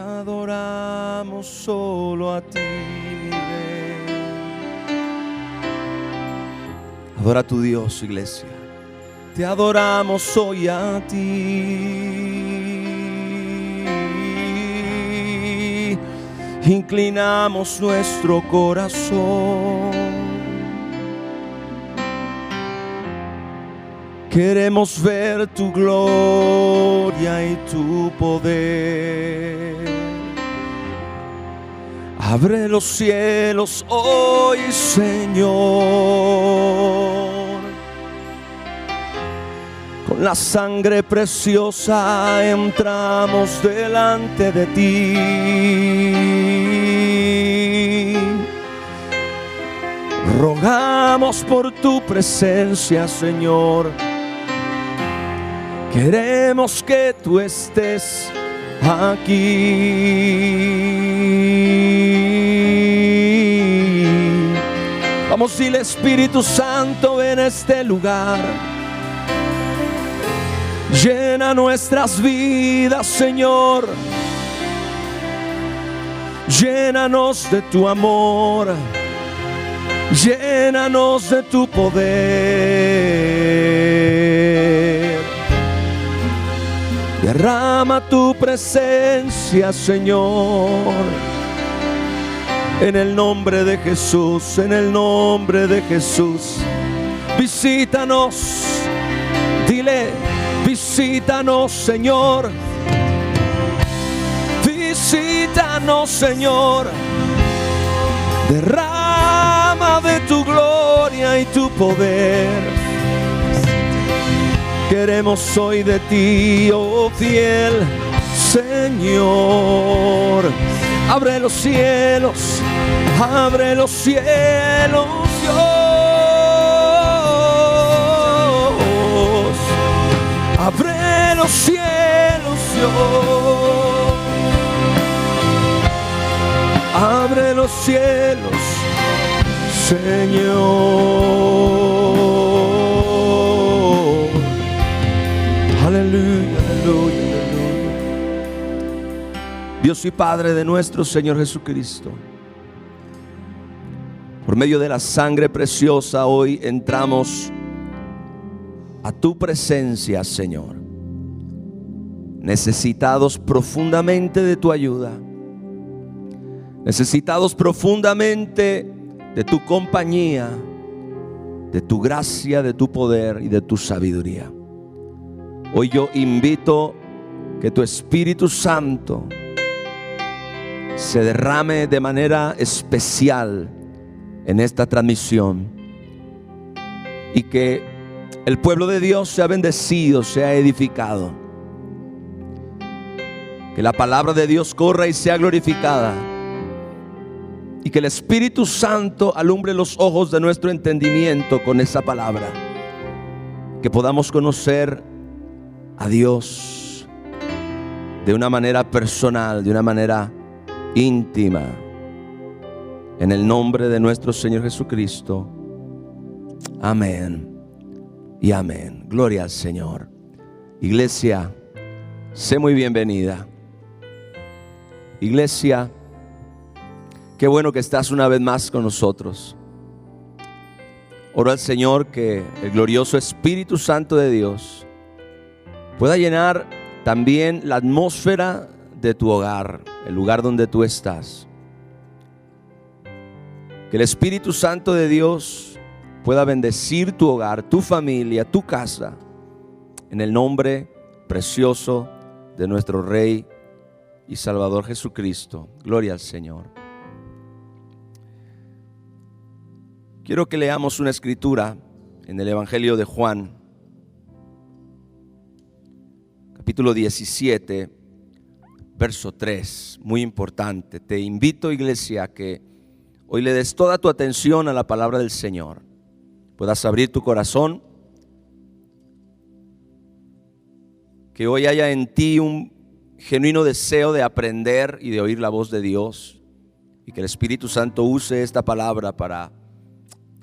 adoramos solo a ti, mi Rey. Adora a tu Dios, iglesia. Te adoramos hoy a ti. Inclinamos nuestro corazón. Queremos ver tu gloria y tu poder. Abre los cielos hoy, Señor. Con la sangre preciosa entramos delante de ti. Rogamos por tu presencia, Señor. Queremos que tú estés aquí. Vamos, dile: Espíritu Santo, ven a este lugar. Llena nuestras vidas, Señor. Llénanos de tu amor. Llénanos de tu poder. Derrama tu presencia, Señor. En el nombre de Jesús, en el nombre de Jesús. Visítanos. Dile: visítanos, Señor. Visítanos, Señor. Derrama de tu gloria y tu poder. Queremos hoy de ti, oh fiel Señor. Abre los cielos, abre los cielos, Dios. Abre los cielos, Dios. Abre los cielos, Señor. Aleluya, aleluya, aleluya. Dios y Padre de nuestro Señor Jesucristo, por medio de la sangre preciosa hoy entramos a tu presencia, Señor, necesitados profundamente de tu ayuda, necesitados profundamente de tu compañía, de tu gracia, de tu poder y de tu sabiduría. Hoy yo invito que tu Espíritu Santo se derrame de manera especial en esta transmisión y que el pueblo de Dios sea bendecido, sea edificado. Que la palabra de Dios corra y sea glorificada. Y que el Espíritu Santo alumbre los ojos de nuestro entendimiento con esa palabra. Que podamos conocer a Dios de una manera personal, de una manera íntima. En el nombre de nuestro Señor Jesucristo. Amén y amén. Gloria al Señor. Iglesia, sé muy bienvenida. Iglesia, qué bueno que estás una vez más con nosotros. Oro al Señor que el glorioso Espíritu Santo de Dios pueda llenar también la atmósfera de tu hogar, el lugar donde tú estás. Que el Espíritu Santo de Dios pueda bendecir tu hogar, tu familia, tu casa, en el nombre precioso de nuestro Rey y Salvador Jesucristo. Gloria al Señor. Quiero que leamos una escritura en el Evangelio de Juan, capítulo 17, verso 3, muy importante. Te invito, iglesia, a que hoy le des toda tu atención a la palabra del Señor. Puedas abrir tu corazón, que hoy haya en ti un genuino deseo de aprender y de oír la voz de Dios, y que el Espíritu Santo use esta palabra para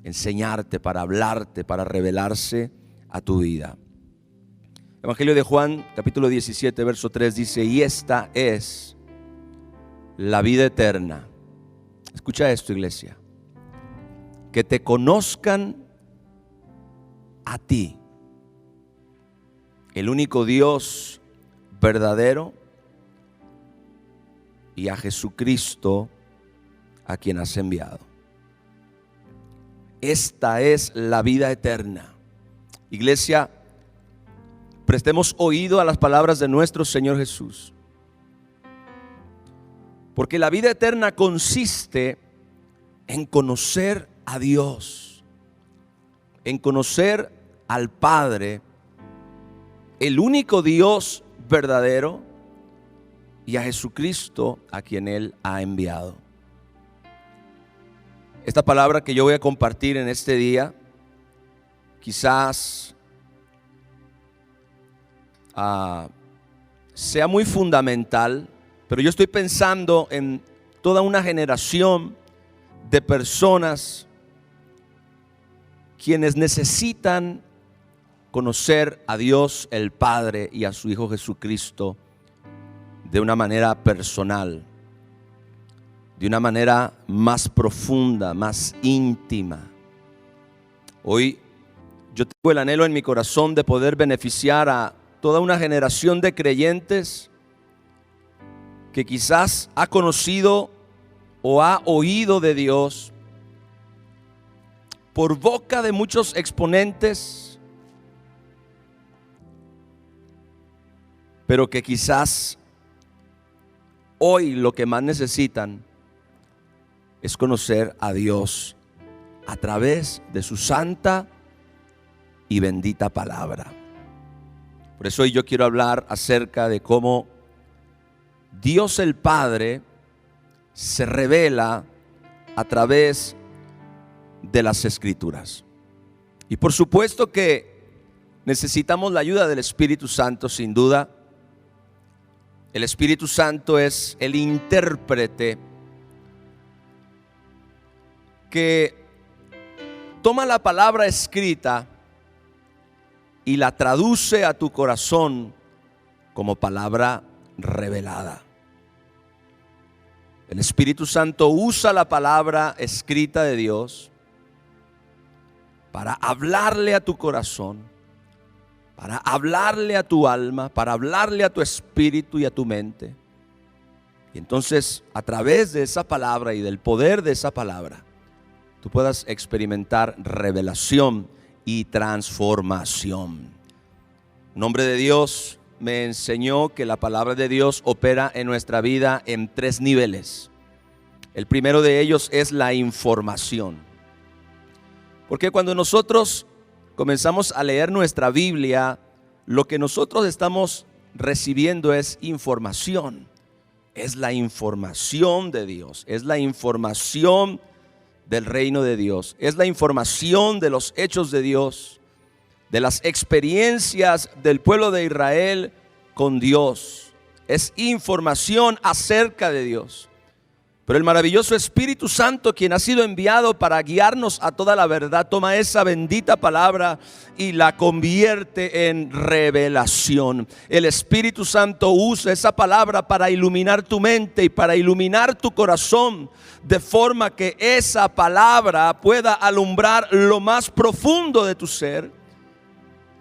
enseñarte, para hablarte, para revelarse a tu vida. Evangelio de Juan, capítulo 17, verso 3 dice: y esta es la vida eterna. Escucha esto, iglesia. Que te conozcan a ti, el único Dios verdadero, y a Jesucristo, a quien has enviado. Esta es la vida eterna. Iglesia, prestemos oído a las palabras de nuestro Señor Jesús. Porque la vida eterna consiste en conocer a Dios, en conocer al Padre, el único Dios verdadero, y a Jesucristo, a quien Él ha enviado. Esta palabra que yo voy a compartir en este día, quizás sea muy fundamental, pero yo estoy pensando en toda una generación de personas quienes necesitan conocer a Dios el Padre y a su Hijo Jesucristo de una manera personal, de una manera más profunda, más íntima. Hoy yo tengo el anhelo en mi corazón de poder beneficiar a toda una generación de creyentes que quizás ha conocido o ha oído de Dios por boca de muchos exponentes, pero que quizás hoy lo que más necesitan es conocer a Dios a través de su santa y bendita palabra. Por eso hoy yo quiero hablar acerca de cómo Dios el Padre se revela a través de las Escrituras. Y por supuesto que necesitamos la ayuda del Espíritu Santo, sin duda. El Espíritu Santo es el intérprete que toma la palabra escrita y la traduce a tu corazón como palabra revelada. El Espíritu Santo usa la palabra escrita de Dios para hablarle a tu corazón, para hablarle a tu alma, para hablarle a tu espíritu y a tu mente. Y entonces, a través de esa palabra y del poder de esa palabra, tú puedas experimentar revelación y transformación. Un hombre de Dios me enseñó que la palabra de Dios opera en nuestra vida en 3 niveles. El primero de ellos es la información. Porque cuando nosotros comenzamos a leer nuestra Biblia, lo que nosotros estamos recibiendo es información. Es la información de Dios, es la información del reino de Dios, es la información de los hechos de Dios, de las experiencias del pueblo de Israel con Dios. Es información acerca de Dios. Pero el maravilloso Espíritu Santo, quien ha sido enviado para guiarnos a toda la verdad, toma esa bendita palabra y la convierte en revelación. El Espíritu Santo usa esa palabra para iluminar tu mente y para iluminar tu corazón, de forma que esa palabra pueda alumbrar lo más profundo de tu ser.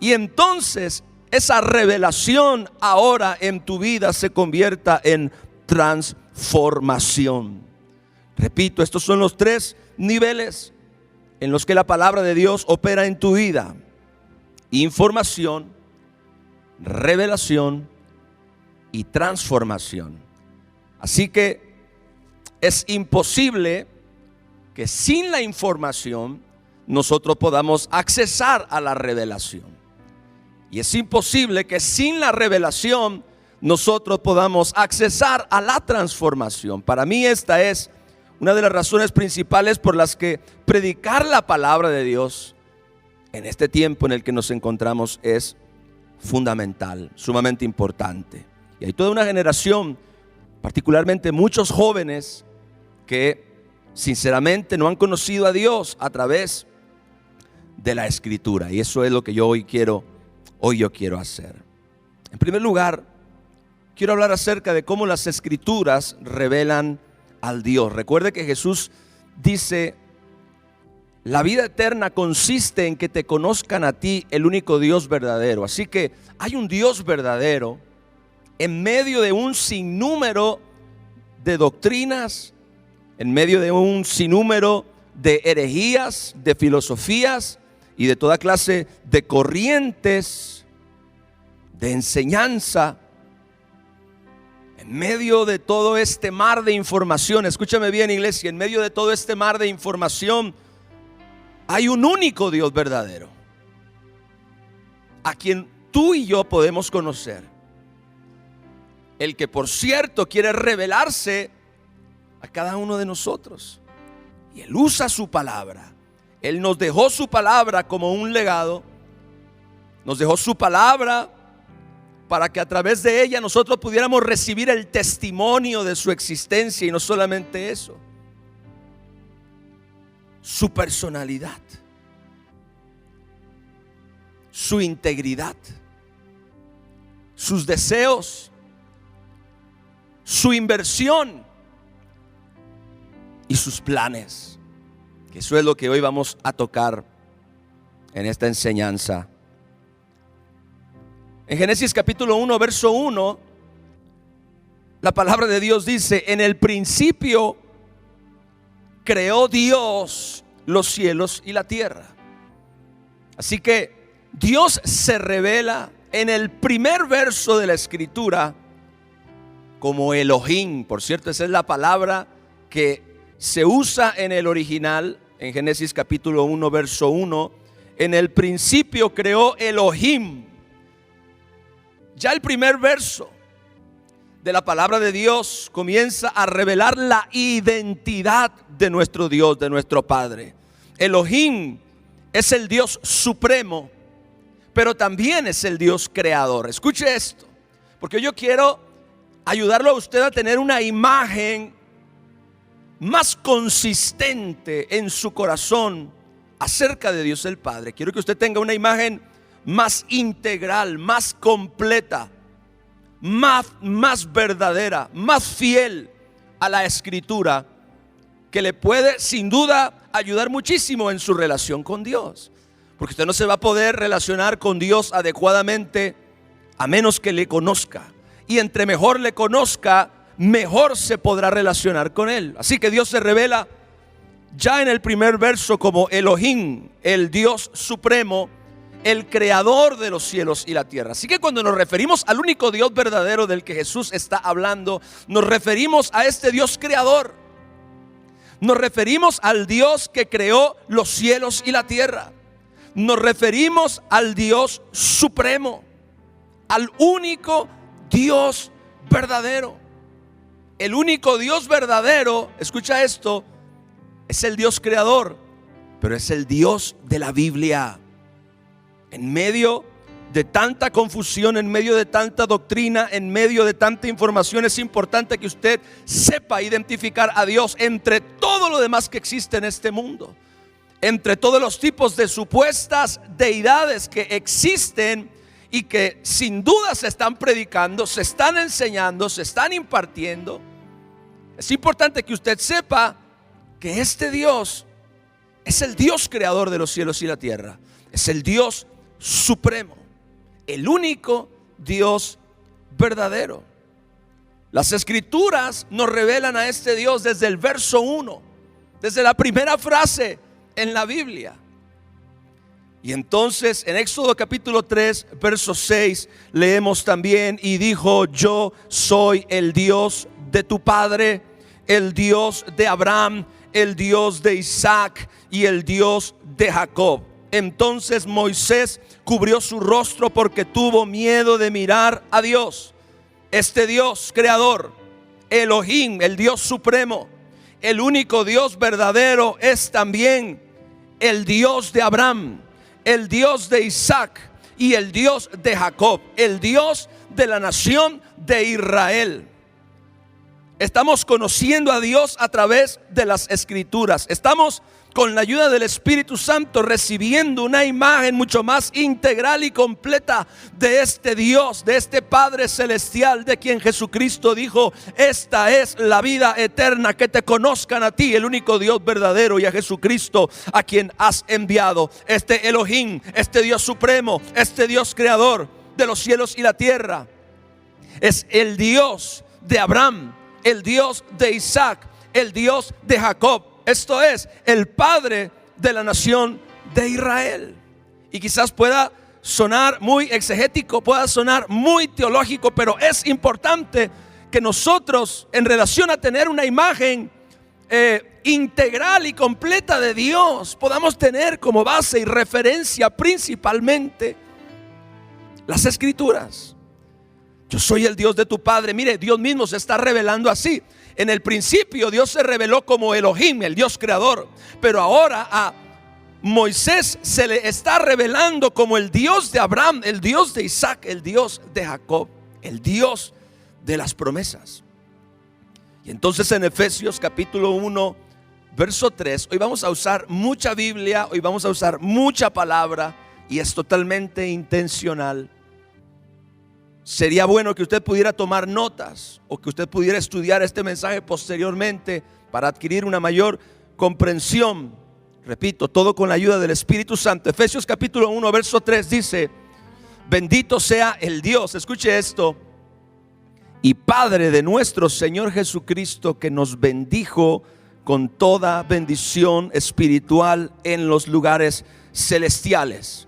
Y entonces esa revelación ahora en tu vida se convierta en transformación. Repito, estos son los 3 niveles en los que la palabra de Dios opera en tu vida: información, revelación y transformación. Así que es imposible que sin la información nosotros podamos accesar a la revelación. Y es imposible que sin la revelación nosotros podamos accesar a la transformación. Para mí esta es una de las razones principales por las que predicar la palabra de Dios en este tiempo en el que nos encontramos es fundamental, sumamente importante. Y hay toda una generación, particularmente muchos jóvenes, que sinceramente no han conocido a Dios a través de la Escritura. Y eso es lo que yo hoy yo quiero hacer. En primer lugar, quiero hablar acerca de cómo las Escrituras revelan al Dios. Recuerde que Jesús dice: la vida eterna consiste en que te conozcan a ti, el único Dios verdadero. Así que hay un Dios verdadero en medio de un sinnúmero de doctrinas, en medio de un sinnúmero de herejías, de filosofías y de toda clase de corrientes de enseñanza. En medio de todo este mar de información, escúchame bien, iglesia, en medio de todo este mar de información hay un único Dios verdadero, a quien tú y yo podemos conocer. El que, por cierto, quiere revelarse a cada uno de nosotros. Y Él usa su palabra. Él nos dejó su palabra como un legado. Nos dejó su palabra para que a través de ella nosotros pudiéramos recibir el testimonio de su existencia. Y no solamente eso, su personalidad, su integridad, sus deseos, su inversión y sus planes. Que eso es lo que hoy vamos a tocar en esta enseñanza. En Génesis capítulo 1, verso 1, la palabra de Dios dice: en el principio creó Dios los cielos y la tierra. Así que Dios se revela en el primer verso de la Escritura como Elohim. Por cierto, esa es la palabra que se usa en el original, en Génesis capítulo 1, verso 1. En el principio creó Elohim. Ya el primer verso de la palabra de Dios comienza a revelar la identidad de nuestro Dios, de nuestro Padre. Elohim es el Dios supremo, pero también es el Dios creador. Escuche esto, porque yo quiero ayudarlo a usted a tener una imagen más consistente en su corazón acerca de Dios el Padre. Quiero que usted tenga una imagen más integral, más completa, más verdadera, más fiel a la Escritura, que le puede sin duda ayudar muchísimo en su relación con Dios. Porque usted no se va a poder relacionar con Dios adecuadamente a menos que le conozca. Y entre mejor le conozca, mejor se podrá relacionar con Él. Así que Dios se revela ya en el primer verso como Elohim, el Dios supremo, el creador de los cielos y la tierra. Así que cuando nos referimos al único Dios verdadero del que Jesús está hablando, nos referimos a este Dios creador. Nos referimos al Dios que creó los cielos y la tierra. Nos referimos al Dios supremo, al único Dios verdadero. El único Dios verdadero, escucha esto, es el Dios creador, pero es el Dios de la Biblia. En medio de tanta confusión, en medio de tanta doctrina, en medio de tanta información, es importante que usted sepa identificar a Dios entre todo lo demás que existe en este mundo, entre todos los tipos de supuestas deidades que existen y que sin duda se están predicando, se están enseñando, se están impartiendo. Es importante que usted sepa que este Dios es el Dios creador de los cielos y la tierra. Es el Dios supremo, el único Dios verdadero. Las Escrituras nos revelan a este Dios desde el verso 1, desde la primera frase en la Biblia. Y entonces en Éxodo capítulo 3, verso 6, leemos también: y dijo: yo soy el Dios de tu padre, el Dios de Abraham, el Dios de Isaac y el Dios de Jacob. Entonces Moisés cubrió su rostro porque tuvo miedo de mirar a Dios. Este Dios creador, Elohim, el Dios supremo, el único Dios verdadero, es también el Dios de Abraham, el Dios de Isaac y el Dios de Jacob, el Dios de la nación de Israel. Estamos conociendo a Dios a través de las Escrituras. Estamos con la ayuda del Espíritu Santo recibiendo una imagen mucho más integral y completa de este Dios, de este Padre Celestial, de quien Jesucristo dijo: esta es la vida eterna, que te conozcan a ti, el único Dios verdadero, y a Jesucristo a quien has enviado. Este Elohim, este Dios supremo, este Dios creador de los cielos y la tierra, es el Dios de Abraham, el Dios de Isaac, el Dios de Jacob. Esto es el Padre de la nación de Israel. Y quizás pueda sonar muy exegético, pueda sonar muy teológico, pero es importante que nosotros, en relación a tener una imagen integral y completa de Dios, podamos tener como base y referencia principalmente las Escrituras. Yo soy el Dios de tu padre. Mire, Dios mismo se está revelando así. En el principio Dios se reveló como Elohim, el Dios creador. Pero ahora a Moisés se le está revelando como el Dios de Abraham, el Dios de Isaac, el Dios de Jacob, el Dios de las promesas. Y entonces en Efesios capítulo 1, verso 3, hoy vamos a usar mucha Biblia, hoy vamos a usar mucha palabra, y es totalmente intencional. Sería bueno que usted pudiera tomar notas o que usted pudiera estudiar este mensaje posteriormente para adquirir una mayor comprensión. Repito, todo con la ayuda del Espíritu Santo. Efesios capítulo 1, verso 3 dice: bendito sea el Dios, escuche esto, y Padre de nuestro Señor Jesucristo, que nos bendijo con toda bendición espiritual en los lugares celestiales.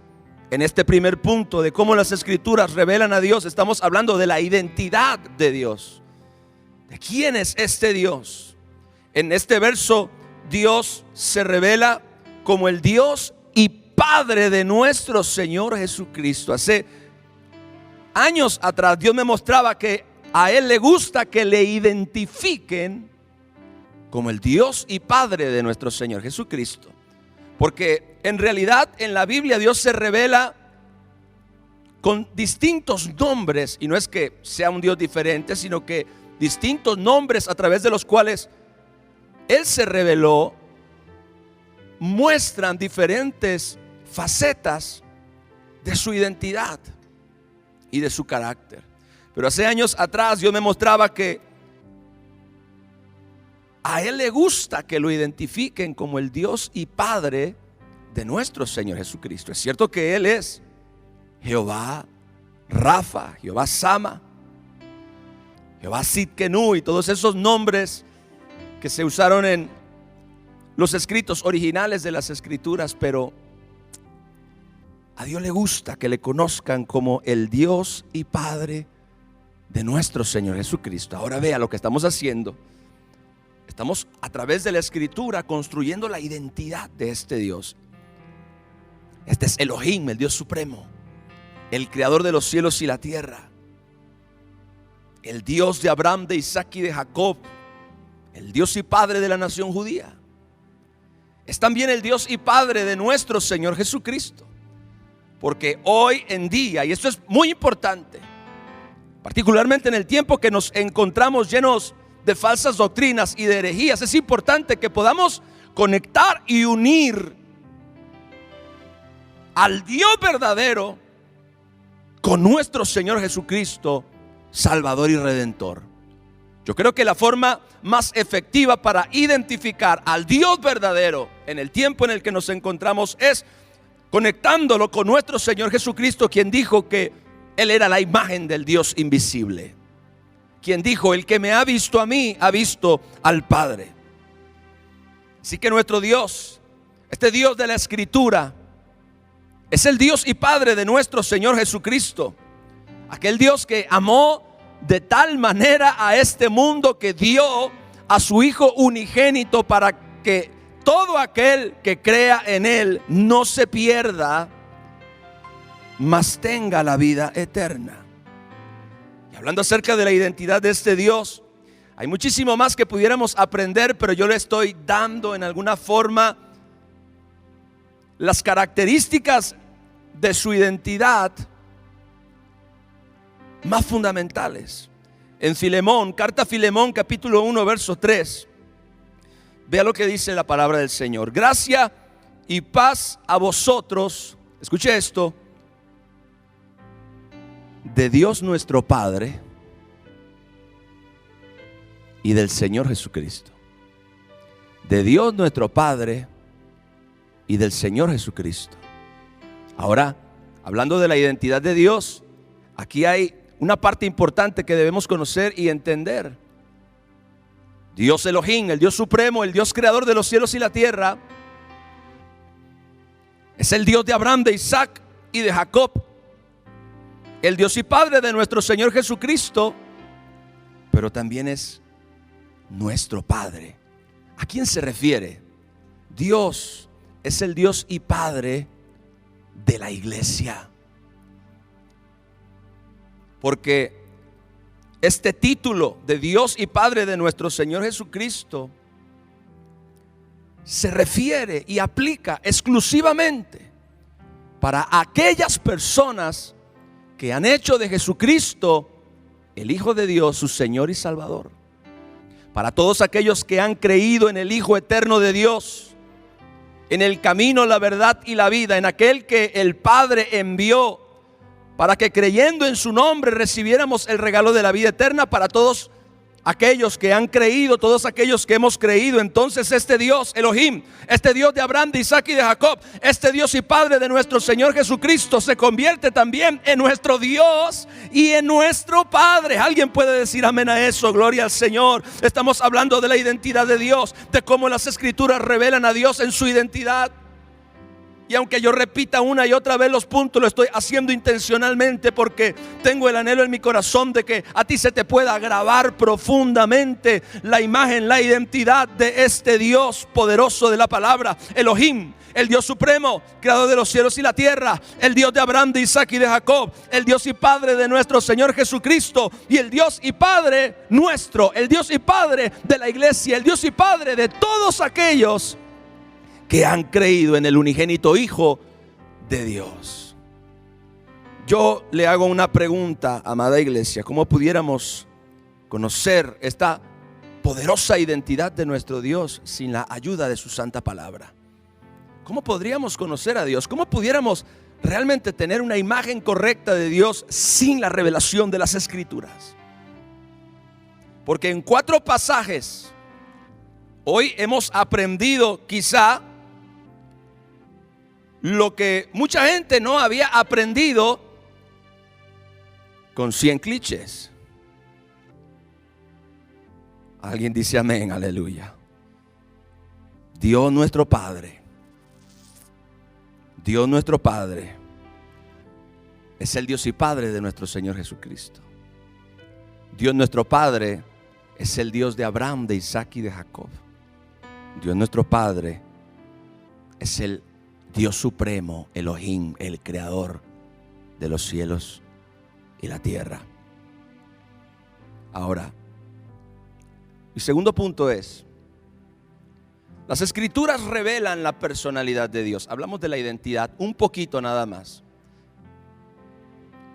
En este primer punto de cómo las Escrituras revelan a Dios, estamos hablando de la identidad de Dios. ¿De quién es este Dios? En este verso, Dios se revela como el Dios y Padre de nuestro Señor Jesucristo. Hace años atrás Dios me mostraba que a Él le gusta que le identifiquen como el Dios y Padre de nuestro Señor Jesucristo. Porque en realidad en la Biblia Dios se revela con distintos nombres, y no es que sea un Dios diferente, sino que distintos nombres a través de los cuales Él se reveló muestran diferentes facetas de su identidad y de su carácter. Pero hace años atrás Dios me mostraba que a Él le gusta que lo identifiquen como el Dios y Padre de nuestro Señor Jesucristo. Es cierto que Él es Jehová Rafa, Jehová Sama, Jehová Sidkenu y todos esos nombres que se usaron en los escritos originales de las Escrituras, pero a Dios le gusta que le conozcan como el Dios y Padre de nuestro Señor Jesucristo. Ahora vea lo que estamos haciendo. Estamos a través de la Escritura construyendo la identidad de este Dios. Este es Elohim, el Dios supremo, el creador de los cielos y la tierra, el Dios de Abraham, de Isaac y de Jacob, el Dios y Padre de la nación judía. Es también el Dios y Padre de nuestro Señor Jesucristo. Porque hoy en día, y esto es muy importante, particularmente en el tiempo que nos encontramos llenos de falsas doctrinas y de herejías, es importante que podamos conectar y unir al Dios verdadero con nuestro Señor Jesucristo, Salvador y Redentor. Yo creo que la forma más efectiva para identificar al Dios verdadero en el tiempo en el que nos encontramos es conectándolo con nuestro Señor Jesucristo, quien dijo que Él era la imagen del Dios invisible, quien dijo: el que me ha visto a mí, ha visto al Padre. Así que nuestro Dios, este Dios de la Escritura, es el Dios y Padre de nuestro Señor Jesucristo. Aquel Dios que amó de tal manera a este mundo que dio a su Hijo unigénito para que todo aquel que crea en Él no se pierda, mas tenga la vida eterna. Y hablando acerca de la identidad de este Dios, hay muchísimo más que pudiéramos aprender, pero yo le estoy dando en alguna forma las características de su identidad más fundamentales. en Filemón, carta a Filemón, capítulo 1, verso 3. Vea lo que dice la palabra del Señor. Gracia y paz a vosotros, escuche esto, de Dios nuestro Padre y del Señor Jesucristo. De Dios nuestro Padre y del Señor Jesucristo. Ahora, hablando de la identidad de Dios, aquí hay una parte importante que debemos conocer y entender. Dios Elohim, el Dios supremo, el Dios creador de los cielos y la tierra, es el Dios de Abraham, de Isaac y de Jacob, el Dios y Padre de nuestro Señor Jesucristo, pero también es nuestro Padre. ¿A quién se refiere? Dios es el Dios y Padre de la iglesia. Porque este título de Dios y Padre de nuestro Señor Jesucristo se refiere y aplica exclusivamente para aquellas personas que han hecho de Jesucristo el Hijo de Dios su Señor y Salvador. Para todos aquellos que han creído en el Hijo eterno de Dios, en el camino, la verdad y la vida, en aquel que el Padre envió para que creyendo en su nombre recibiéramos el regalo de la vida eterna. Para todos aquellos que han creído, todos aquellos que hemos creído, entonces este Dios Elohim, este Dios de Abraham, de Isaac y de Jacob, este Dios y Padre de nuestro Señor Jesucristo se convierte también en nuestro Dios y en nuestro Padre. ¿Alguien puede decir amén a eso? Gloria al Señor. Estamos hablando de la identidad de Dios, de cómo las Escrituras revelan a Dios en su identidad. Y aunque yo repita una y otra vez los puntos, lo estoy haciendo intencionalmente porque tengo el anhelo en mi corazón de que a ti se te pueda grabar profundamente la imagen, la identidad de este Dios poderoso de la palabra. Elohim, el Dios supremo, creador de los cielos y la tierra, el Dios de Abraham, de Isaac y de Jacob, el Dios y Padre de nuestro Señor Jesucristo, y el Dios y Padre nuestro, el Dios y Padre de la iglesia, el Dios y Padre de todos aquellos que han creído en el unigénito Hijo de Dios. Yo le hago una pregunta, amada iglesia: ¿cómo pudiéramos conocer esta poderosa identidad de nuestro Dios sin la ayuda de su santa palabra? ¿Cómo podríamos conocer a Dios? ¿Cómo pudiéramos realmente tener una imagen correcta de Dios sin la revelación de las Escrituras? Porque en 4 pasajes hoy hemos aprendido quizá lo que mucha gente no había aprendido con 100 clichés. Alguien dice amén, aleluya. Dios nuestro Padre, Dios nuestro Padre es el Dios y Padre de nuestro Señor Jesucristo. Dios nuestro Padre es el Dios de Abraham, de Isaac y de Jacob. Dios nuestro Padre es el Dios supremo, Elohim, el creador de los cielos y la tierra. Ahora, mi segundo punto es: las Escrituras revelan la personalidad de Dios. Hablamos de la identidad un poquito nada más,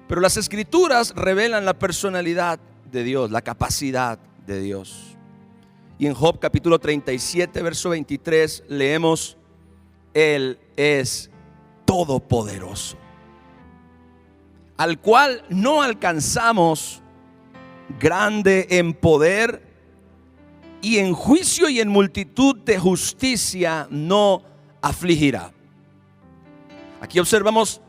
pero las Escrituras revelan la personalidad de Dios, la capacidad de Dios. Y en Job capítulo 37, verso 23 leemos: Él es todopoderoso, al cual no alcanzamos, grande en poder y en juicio y en multitud de justicia no afligirá. Aquí observamos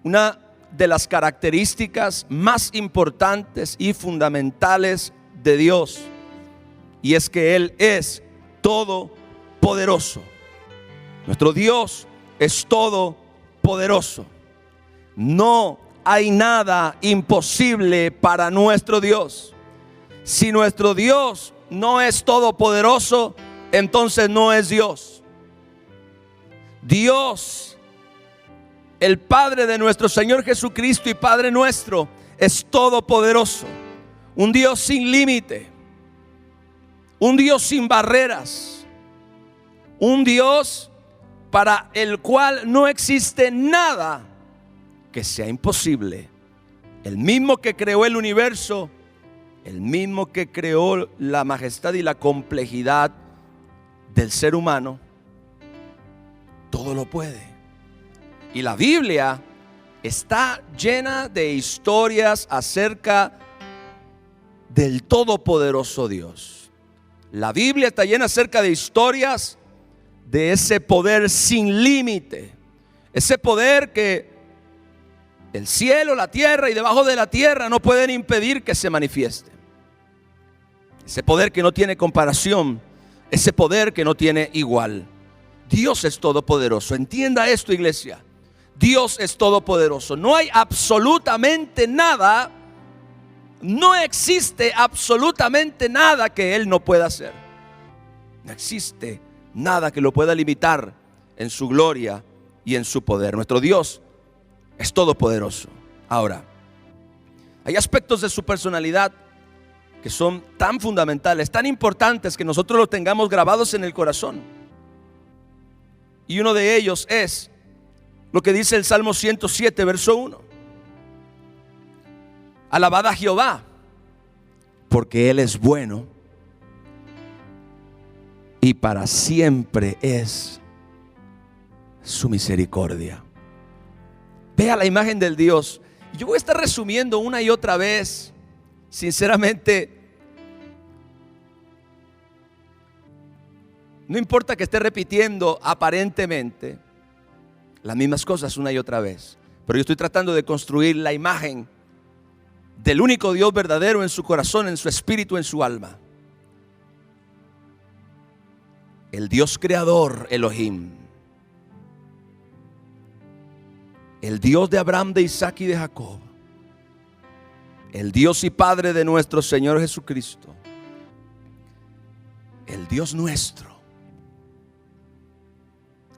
una de las características más importantes y fundamentales de Dios, y es que Él es todopoderoso. Nuestro Dios es todopoderoso. No hay nada imposible para nuestro Dios. Si nuestro Dios no es todopoderoso, entonces no es Dios. Dios, el Padre de nuestro Señor Jesucristo y Padre nuestro, es todopoderoso. Un Dios sin límite, un Dios sin barreras, un Dios para el cual no existe nada que sea imposible. El mismo que creó el universo el mismo que creó la majestad y la complejidad del ser humano, todo lo puede. Y la Biblia está llena de historias acerca del todopoderoso Dios. La Biblia está llena acerca de historias de ese poder sin límite, ese poder que el cielo, la tierra y debajo de la tierra no pueden impedir que se manifieste. Ese poder que no tiene comparación, ese poder que no tiene igual. Dios es todopoderoso. Entienda esto, iglesia. Dios es todopoderoso. No hay absolutamente nada, no existe absolutamente nada que Él no pueda hacer. No existe nada que lo pueda limitar en su gloria y en su poder. Nuestro Dios es todopoderoso. Ahora, hay aspectos de su personalidad que son tan fundamentales, tan importantes, que nosotros los tengamos grabados en el corazón. Y uno de ellos es lo que dice el Salmo 107, verso 1. Alabad a Jehová, porque Él es bueno y para siempre es su misericordia. Vea la imagen del Dios. Yo voy a estar resumiendo una y otra vez. Sinceramente, no importa que esté repitiendo aparentemente las mismas cosas una y otra vez, pero yo estoy tratando de construir la imagen del único Dios verdadero en su corazón, en su espíritu, en su alma. El Dios creador, Elohim. El Dios de Abraham, de Isaac y de Jacob. El Dios y Padre de nuestro Señor Jesucristo. El Dios nuestro.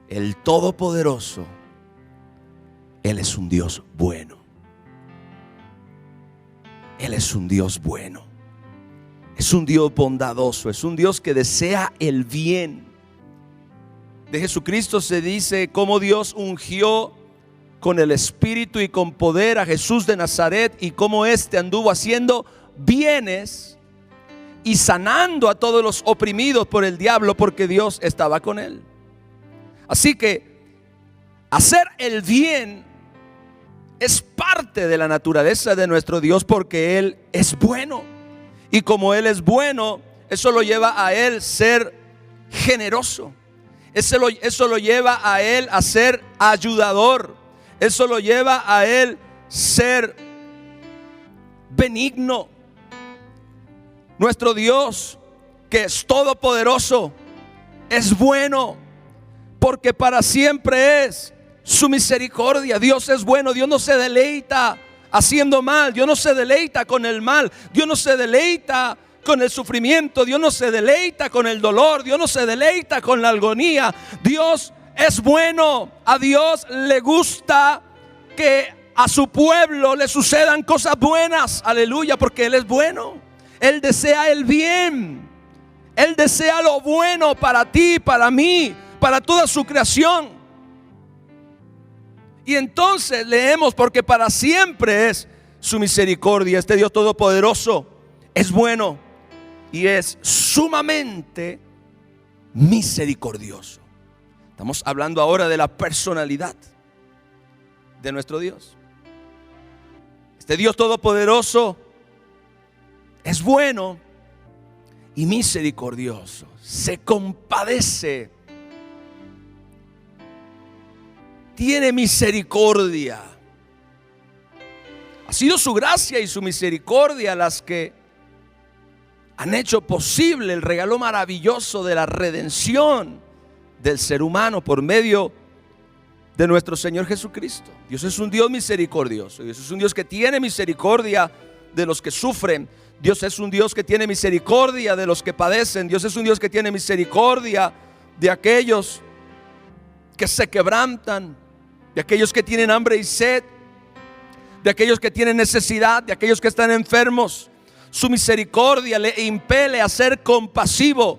El Todopoderoso. Él es un Dios bueno. Él es un Dios bueno. Es un Dios bondadoso. Es un Dios que desea el bien. De Jesucristo se dice cómo Dios ungió con el Espíritu y con poder a Jesús de Nazaret, y cómo éste anduvo haciendo bienes y sanando a todos los oprimidos por el diablo, porque Dios estaba con él. Así que hacer el bien es parte de la naturaleza de nuestro Dios, porque Él es bueno. Y como Él es bueno, eso lo lleva a Él ser generoso. Eso lo lleva a Él a ser ayudador. Eso lo lleva a Él ser benigno. Nuestro Dios, que es todopoderoso, es bueno, porque para siempre es su misericordia. Dios es bueno. Dios no se deleita haciendo mal. Dios no se deleita con el mal. Dios no se deleita con el sufrimiento. Dios no se deleita con el dolor. Dios no se deleita con la agonía. Dios es bueno. A Dios le gusta que a su pueblo le sucedan cosas buenas. Aleluya, porque Él es bueno. Él desea el bien. Él desea lo bueno para ti, para mí, para toda su creación. Y entonces leemos, porque para siempre es su misericordia. Este Dios todopoderoso es bueno y es sumamente misericordioso. Estamos hablando ahora de la personalidad de nuestro Dios. Este Dios todopoderoso es bueno y misericordioso. Se compadece. Tiene misericordia. Ha sido su gracia y su misericordia las que han hecho posible el regalo maravilloso de la redención del ser humano por medio de nuestro Señor Jesucristo. Dios es un Dios misericordioso. Dios es un Dios que tiene misericordia de los que sufren. Dios es un Dios que tiene misericordia de los que padecen. Dios es un Dios que tiene misericordia de aquellos que se quebrantan, de aquellos que tienen hambre y sed, de aquellos que tienen necesidad, de aquellos que están enfermos. Su misericordia le impele a ser compasivo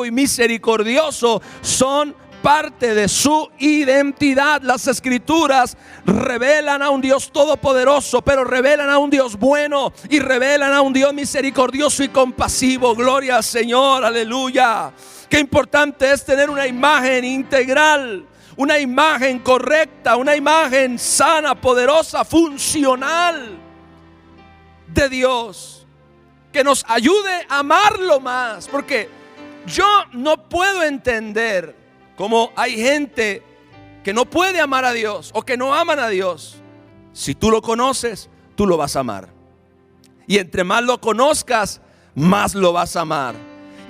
y misericordioso. Son parte de su identidad. Las Escrituras revelan a un Dios todopoderoso, pero revelan a un Dios bueno y revelan a un Dios misericordioso y compasivo. Gloria al Señor, aleluya. Qué importante es tener una imagen integral, una imagen correcta, una imagen sana, poderosa, funcional de Dios, que nos ayude a amarlo más. Porque yo no puedo entender cómo hay gente que no puede amar a Dios o que no aman a Dios. Si tú lo conoces, tú lo vas a amar. Y entre más lo conozcas, más lo vas a amar.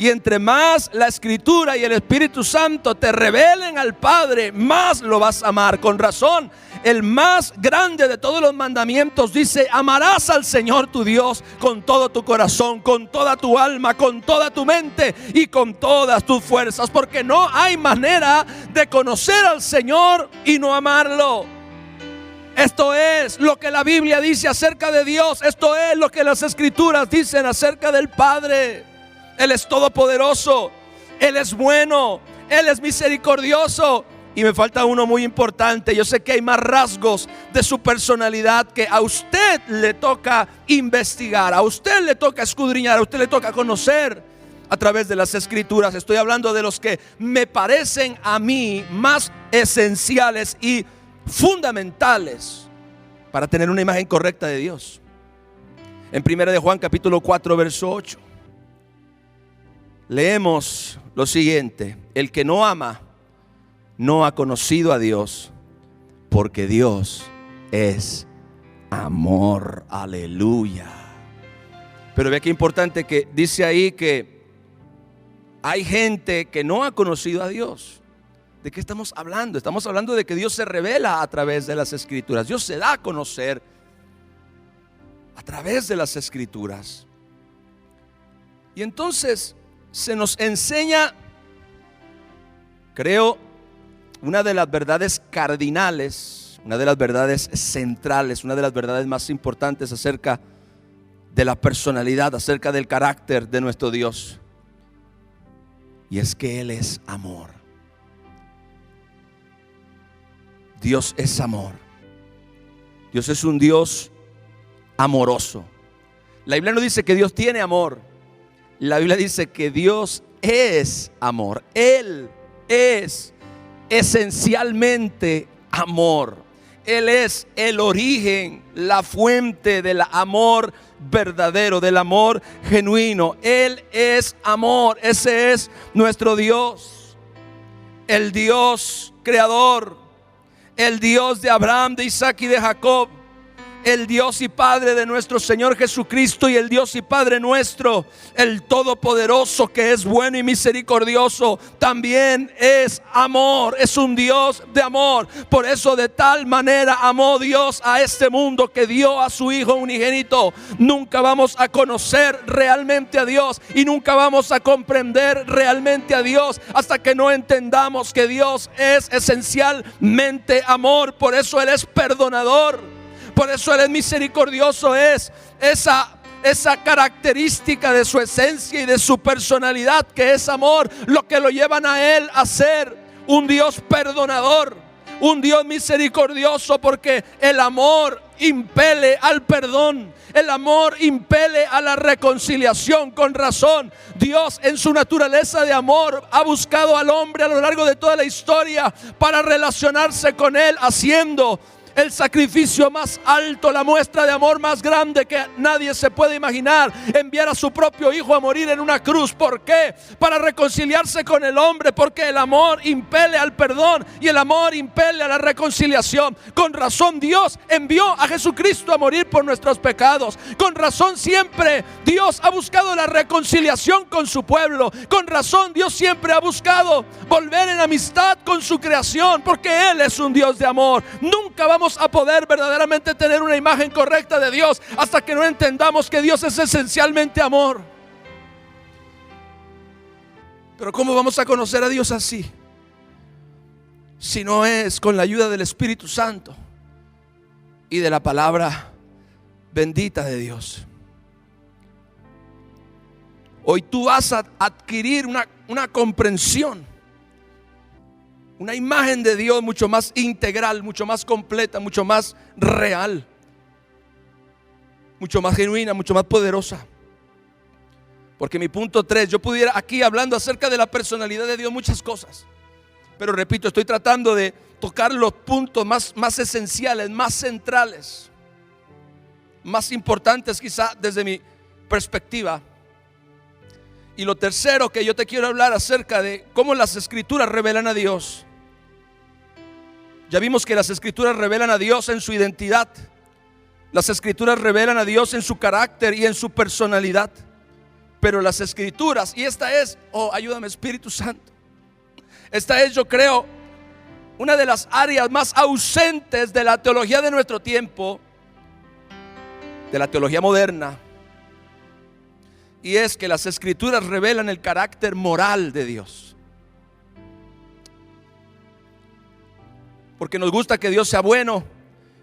Y entre más la Escritura y el Espíritu Santo te revelen al Padre, más lo vas a amar. Con razón, el más grande de todos los mandamientos dice: amarás al Señor tu Dios con todo tu corazón, con toda tu alma, con toda tu mente y con todas tus fuerzas. Porque no hay manera de conocer al Señor y no amarlo. Esto es lo que la Biblia dice acerca de Dios. Esto es lo que las Escrituras dicen acerca del Padre. Él es todopoderoso, Él es bueno, Él es misericordioso. Y me falta uno muy importante. Yo sé que hay más rasgos de su personalidad que a usted le toca investigar, a usted le toca escudriñar, a usted le toca conocer a través de las Escrituras. Estoy hablando de los que me parecen a mí más esenciales y fundamentales para tener una imagen correcta de Dios. En 1 de Juan capítulo 4 verso 8 leemos lo siguiente: el que no ama no ha conocido a Dios, porque Dios es amor. Aleluya. Pero ve qué importante que dice ahí que hay gente que no ha conocido a Dios. ¿De qué estamos hablando? Estamos hablando de que Dios se revela a través de las Escrituras. Dios se da a conocer a través de las Escrituras. Y entonces se nos enseña, creo, una de las verdades cardinales, una de las verdades centrales, una de las verdades más importantes acerca de la personalidad, acerca del carácter de nuestro Dios. Y es que Él es amor. Dios es amor. Dios es un Dios amoroso. La Biblia no dice que Dios tiene amor. La Biblia dice que Dios es amor. Él es esencialmente amor. Él es el origen, la fuente del amor verdadero, del amor genuino. Él es amor. Ese es nuestro Dios, el Dios creador, el Dios de Abraham, de Isaac y de Jacob, el Dios y Padre de nuestro Señor Jesucristo y el Dios y Padre nuestro, el Todopoderoso, que es bueno y misericordioso, también es amor, es un Dios de amor. Por eso de tal manera amó Dios a este mundo que dio a su Hijo unigénito. Nunca vamos a conocer realmente a Dios y nunca vamos a comprender realmente a Dios hasta que no entendamos que Dios es esencialmente amor. Por eso Él es perdonador. Por eso Él es misericordioso. Es esa característica de su esencia y de su personalidad, que es amor, lo que lo llevan a Él a ser un Dios perdonador, un Dios misericordioso, porque el amor impele al perdón, el amor impele a la reconciliación. Con razón, Dios en su naturaleza de amor ha buscado al hombre a lo largo de toda la historia para relacionarse con Él, haciendo el sacrificio más alto, la muestra de amor más grande que nadie se puede imaginar: enviar a su propio Hijo a morir en una cruz. ¿Por qué? Para reconciliarse con el hombre, porque el amor impele al perdón y el amor impele a la reconciliación. Con razón Dios envió a Jesucristo a morir por nuestros pecados. Con razón siempre Dios ha buscado la reconciliación con su pueblo. Con razón Dios siempre ha buscado volver en amistad con su creación, porque Él es un Dios de amor. Nunca vamos a poder verdaderamente tener una imagen correcta de Dios hasta que no entendamos que Dios es esencialmente amor. Pero ¿cómo vamos a conocer a Dios así? Si no es con la ayuda del Espíritu Santo y de la palabra bendita de Dios. Hoy tú vas a adquirir una comprensión una imagen de Dios mucho más integral, mucho más completa, mucho más real, mucho más genuina, mucho más poderosa. Porque mi punto 3, yo pudiera aquí hablando acerca de la personalidad de Dios muchas cosas, pero repito, estoy tratando de tocar los puntos más esenciales, más centrales, más importantes quizá desde mi perspectiva. Y lo tercero que yo te quiero hablar acerca de cómo las escrituras revelan a Dios. Ya vimos que las escrituras revelan a Dios en su identidad. Las escrituras revelan a Dios en su carácter y en su personalidad. Pero las escrituras, y esta es, ayúdame Espíritu Santo, esta es, yo creo, una de las áreas más ausentes de la teología de nuestro tiempo, de la teología moderna. Y es que las escrituras revelan el carácter moral de Dios. Porque nos gusta que Dios sea bueno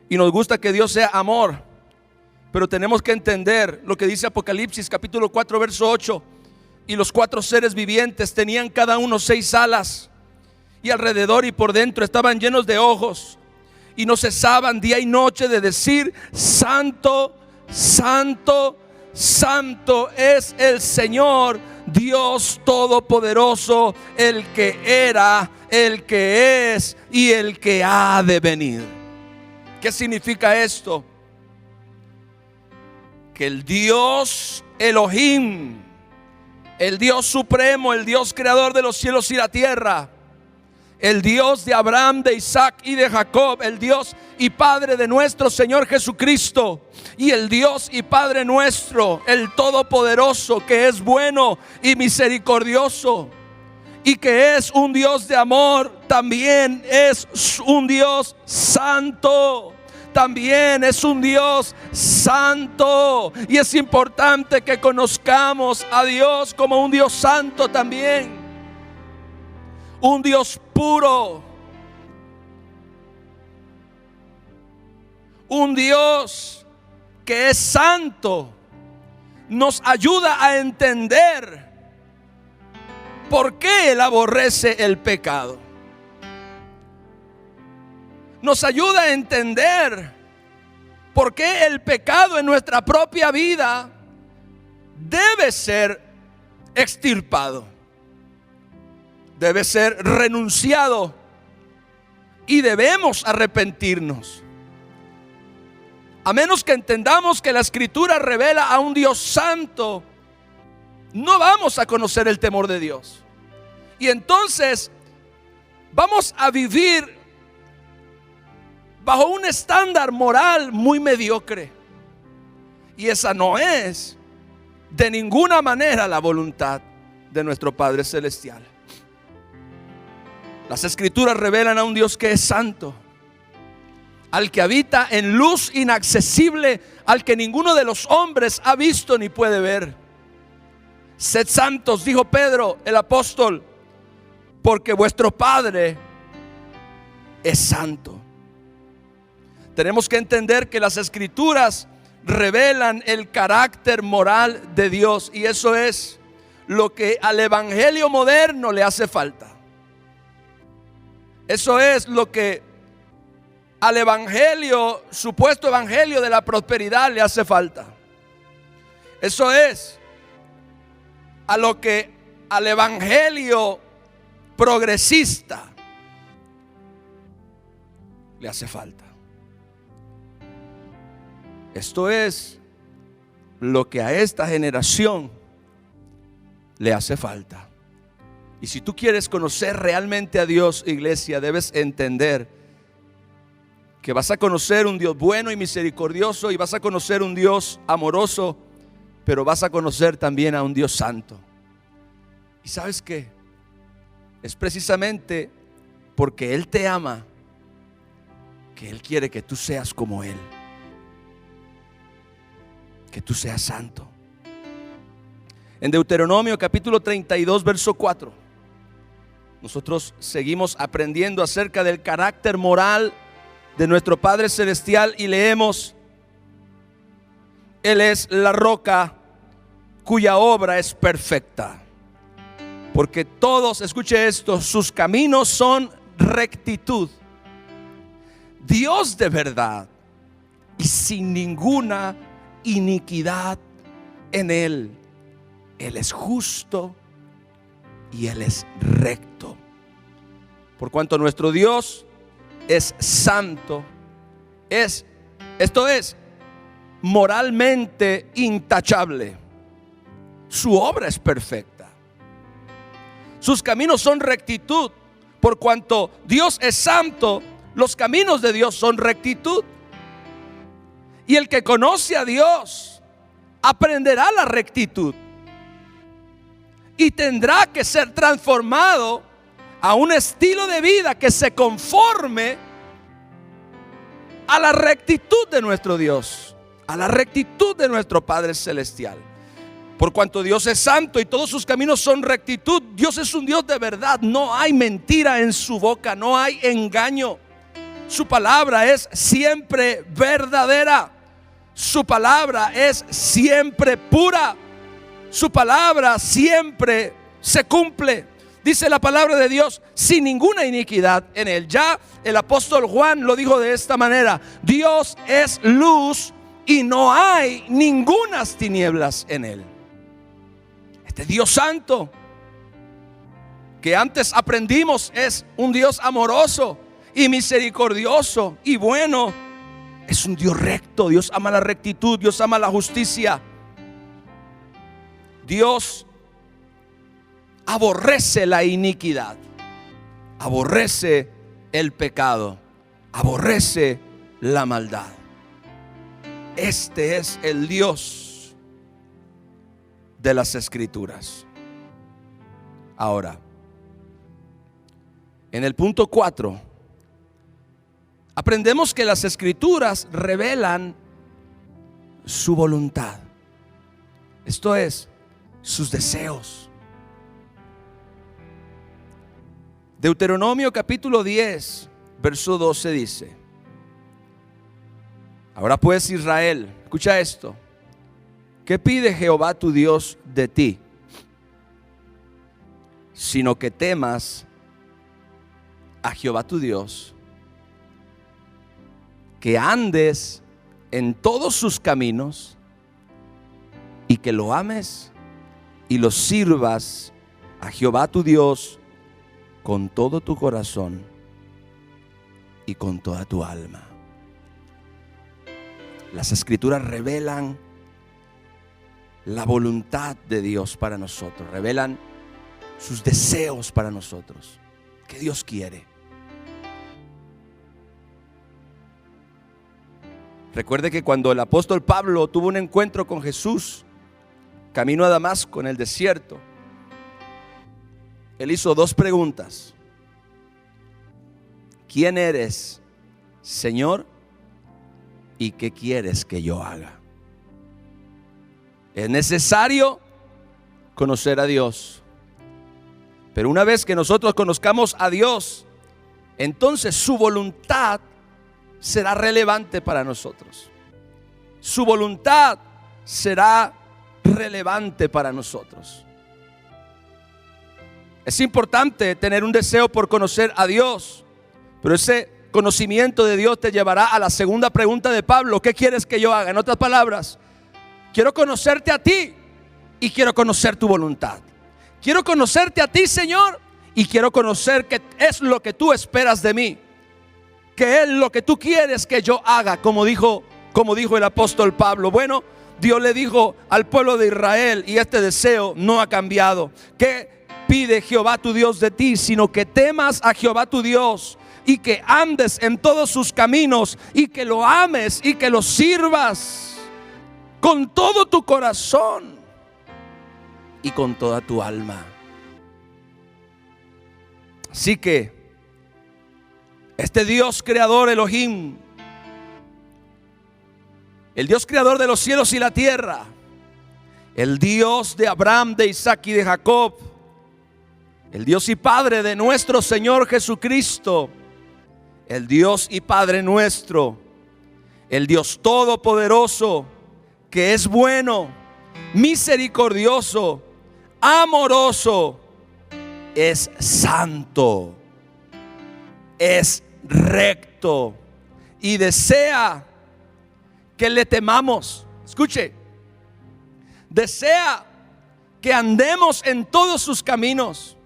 y nos gusta que Dios sea amor. Pero tenemos que entender lo que dice Apocalipsis capítulo 4 verso 8. Y los 4 seres vivientes tenían cada uno 6 alas, y alrededor y por dentro estaban llenos de ojos, y no cesaban día y noche de decir: Santo, Santo, Santo es el Señor Dios Todopoderoso, el que era, el que es y el que ha de venir. ¿Qué significa esto? Que el Dios Elohim, el Dios supremo, el Dios creador de los cielos y la tierra, el Dios de Abraham, de Isaac y de Jacob, el Dios y Padre de nuestro Señor Jesucristo, y el Dios y Padre nuestro, el Todopoderoso, que es bueno y misericordioso, y que es un Dios de amor, también es un Dios santo. También es un Dios santo. Y es importante que conozcamos a Dios como un Dios santo también. Un Dios puro. Un Dios que es santo. Nos ayuda a entender por qué Él aborrece el pecado. Nos ayuda a entender por qué el pecado en nuestra propia vida debe ser extirpado, debe ser renunciado y debemos arrepentirnos. A menos que entendamos que la Escritura revela a un Dios santo, no vamos a conocer el temor de Dios. Y entonces vamos a vivir bajo un estándar moral muy mediocre. Y esa no es de ninguna manera la voluntad de nuestro Padre Celestial. Las Escrituras revelan a un Dios que es santo, al que habita en luz inaccesible, al que ninguno de los hombres ha visto ni puede ver. Sed santos, dijo Pedro el apóstol, porque vuestro Padre es santo. Tenemos que entender que las Escrituras revelan el carácter moral de Dios, y eso es lo que al evangelio moderno le hace falta. Eso es lo que al evangelio, supuesto evangelio de la prosperidad, le hace falta. Eso es a lo que al evangelio progresista le hace falta. Esto es lo que a esta generación le hace falta. Y si tú quieres conocer realmente a Dios, iglesia, debes entender que vas a conocer un Dios bueno y misericordioso, y vas a conocer un Dios amoroso, pero vas a conocer también a un Dios santo. ¿Y sabes qué? Es precisamente porque Él te ama que Él quiere que tú seas como Él, que tú seas santo. En Deuteronomio capítulo 32 verso 4, nosotros seguimos aprendiendo acerca del carácter moral de nuestro Padre Celestial, y leemos: Él es la roca cuya obra es perfecta, porque todos, escuche esto, sus caminos son rectitud, Dios de verdad y sin ninguna iniquidad en Él. Él es justo y Él es recto. Por cuanto nuestro Dios es santo, esto es moralmente intachable. Su obra es perfecta. Sus caminos son rectitud. Por cuanto Dios es santo, los caminos de Dios son rectitud. Y el que conoce a Dios aprenderá la rectitud y tendrá que ser transformado a un estilo de vida que se conforme a la rectitud de nuestro Dios, a la rectitud de nuestro Padre Celestial. Por cuanto Dios es santo y todos sus caminos son rectitud, Dios es un Dios de verdad. No hay mentira en su boca, no hay engaño. Su palabra es siempre verdadera. Su palabra es siempre pura. Su palabra siempre se cumple. Dice la palabra de Dios, sin ninguna iniquidad en Él. Ya el apóstol Juan lo dijo de esta manera: Dios es luz y no hay ningunas tinieblas en Él. Este Dios santo que antes aprendimos es un Dios amoroso y misericordioso y bueno. Es un Dios recto. Dios ama la rectitud, Dios ama la justicia. Dios aborrece la iniquidad, aborrece el pecado, aborrece la maldad. Este es el Dios de las Escrituras. Ahora, en el punto 4, aprendemos que las Escrituras revelan su voluntad. Esto es, sus deseos. Deuteronomio capítulo 10, verso 12 dice: ahora pues, Israel, escucha esto. ¿Qué pide Jehová tu Dios de ti? Sino que temas a Jehová tu Dios, que andes en todos sus caminos y que lo ames y lo sirvas a Jehová tu Dios con todo tu corazón y con toda tu alma. Las Escrituras revelan la voluntad de Dios para nosotros, revelan sus deseos para nosotros, que Dios quiere. Recuerde que cuando el apóstol Pablo tuvo un encuentro con Jesús, camino a Damasco en el desierto, él hizo dos preguntas: ¿quién eres, Señor? ¿Y qué quieres que yo haga? Es necesario conocer a Dios, pero una vez que nosotros conozcamos a Dios, entonces su voluntad será relevante para nosotros. Su voluntad será relevante para nosotros. Es importante tener un deseo por conocer a Dios, pero ese conocimiento de Dios te llevará a la segunda pregunta de Pablo: ¿qué quieres que yo haga? En otras palabras, quiero conocerte a ti y quiero conocer tu voluntad. Quiero conocerte a ti, Señor, y quiero conocer qué es lo que tú esperas de mí, qué es lo que tú quieres que yo haga, como dijo el apóstol Pablo. Bueno, Dios le dijo al pueblo de Israel, y este deseo no ha cambiado: ¿qué pide Jehová tu Dios de ti? Sino que temas a Jehová tu Dios y que andes en todos sus caminos y que lo ames y que lo sirvas con todo tu corazón y con toda tu alma. Así que este Dios creador, Elohim, el Dios creador de los cielos y la tierra, el Dios de Abraham, de Isaac y de Jacob, el Dios y Padre de nuestro Señor Jesucristo, el Dios y Padre nuestro, el Dios todopoderoso, que es bueno, misericordioso, amoroso, es santo. es recto y desea que le temamos. Escuche, desea que andemos en todos sus caminos,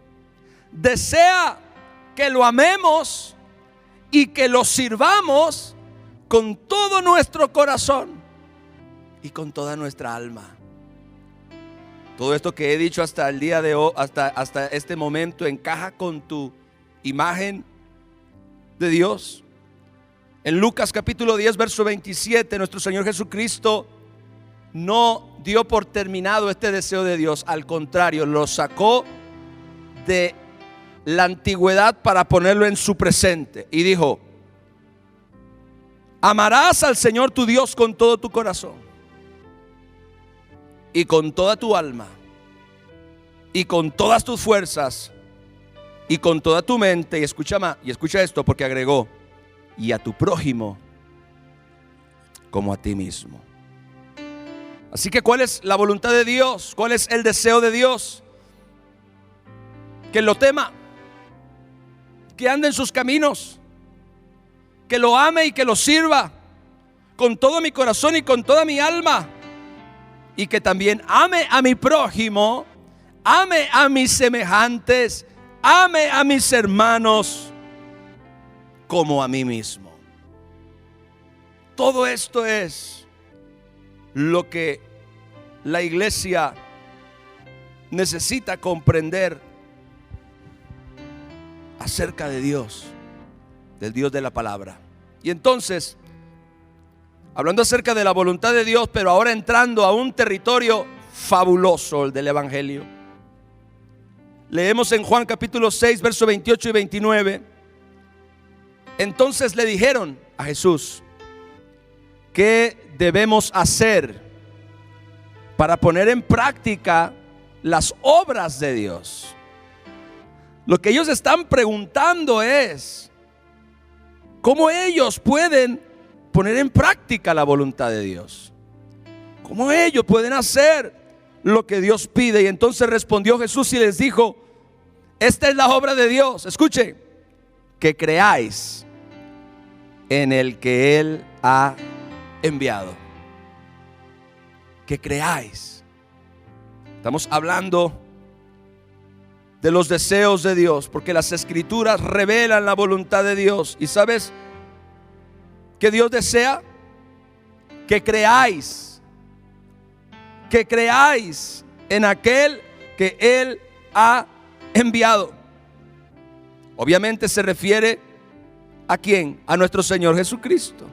desea que lo amemos y que lo sirvamos con todo nuestro corazón y con toda nuestra alma. Todo esto que he dicho hasta el día de hoy, hasta este momento, encaja con tu imagen de Dios. En Lucas capítulo 10 verso 27, nuestro Señor Jesucristo no dio por terminado este deseo de Dios. Al contrario, lo sacó de la antigüedad para ponerlo en su presente. Y dijo: amarás al Señor tu Dios con todo tu corazón y con toda tu alma y con todas tus fuerzas y con toda tu mente. Y escucha esto, porque agregó: y a tu prójimo como a ti mismo. Así que ¿cuál es la voluntad de Dios? ¿Cuál es el deseo de Dios? Que lo tema, que ande en sus caminos, que lo ame y que lo sirva con todo mi corazón y con toda mi alma, y que también ame a mi prójimo, ame a mis semejantes, ame a mis hermanos como a mí mismo. Todo esto es lo que la iglesia necesita comprender acerca de Dios, del Dios de la palabra. Y entonces, hablando acerca de la voluntad de Dios, pero ahora entrando a un territorio fabuloso, el del evangelio. Leemos en Juan capítulo 6, versos 28 y 29. Entonces le dijeron a Jesús: ¿qué debemos hacer para poner en práctica las obras de Dios? Lo que ellos están preguntando es ¿cómo ellos pueden poner en práctica la voluntad de Dios? ¿Cómo ellos pueden hacer lo que Dios pide? Y entonces respondió Jesús y les dijo: esta es la obra de Dios, escuche, que creáis en el que Él ha enviado. Que creáis. Estamos hablando de los deseos de Dios, porque las escrituras revelan la voluntad de Dios. ¿Y sabes qué Dios desea? Que creáis en aquel que Él ha enviado. Obviamente se refiere ¿a quién? A nuestro Señor Jesucristo.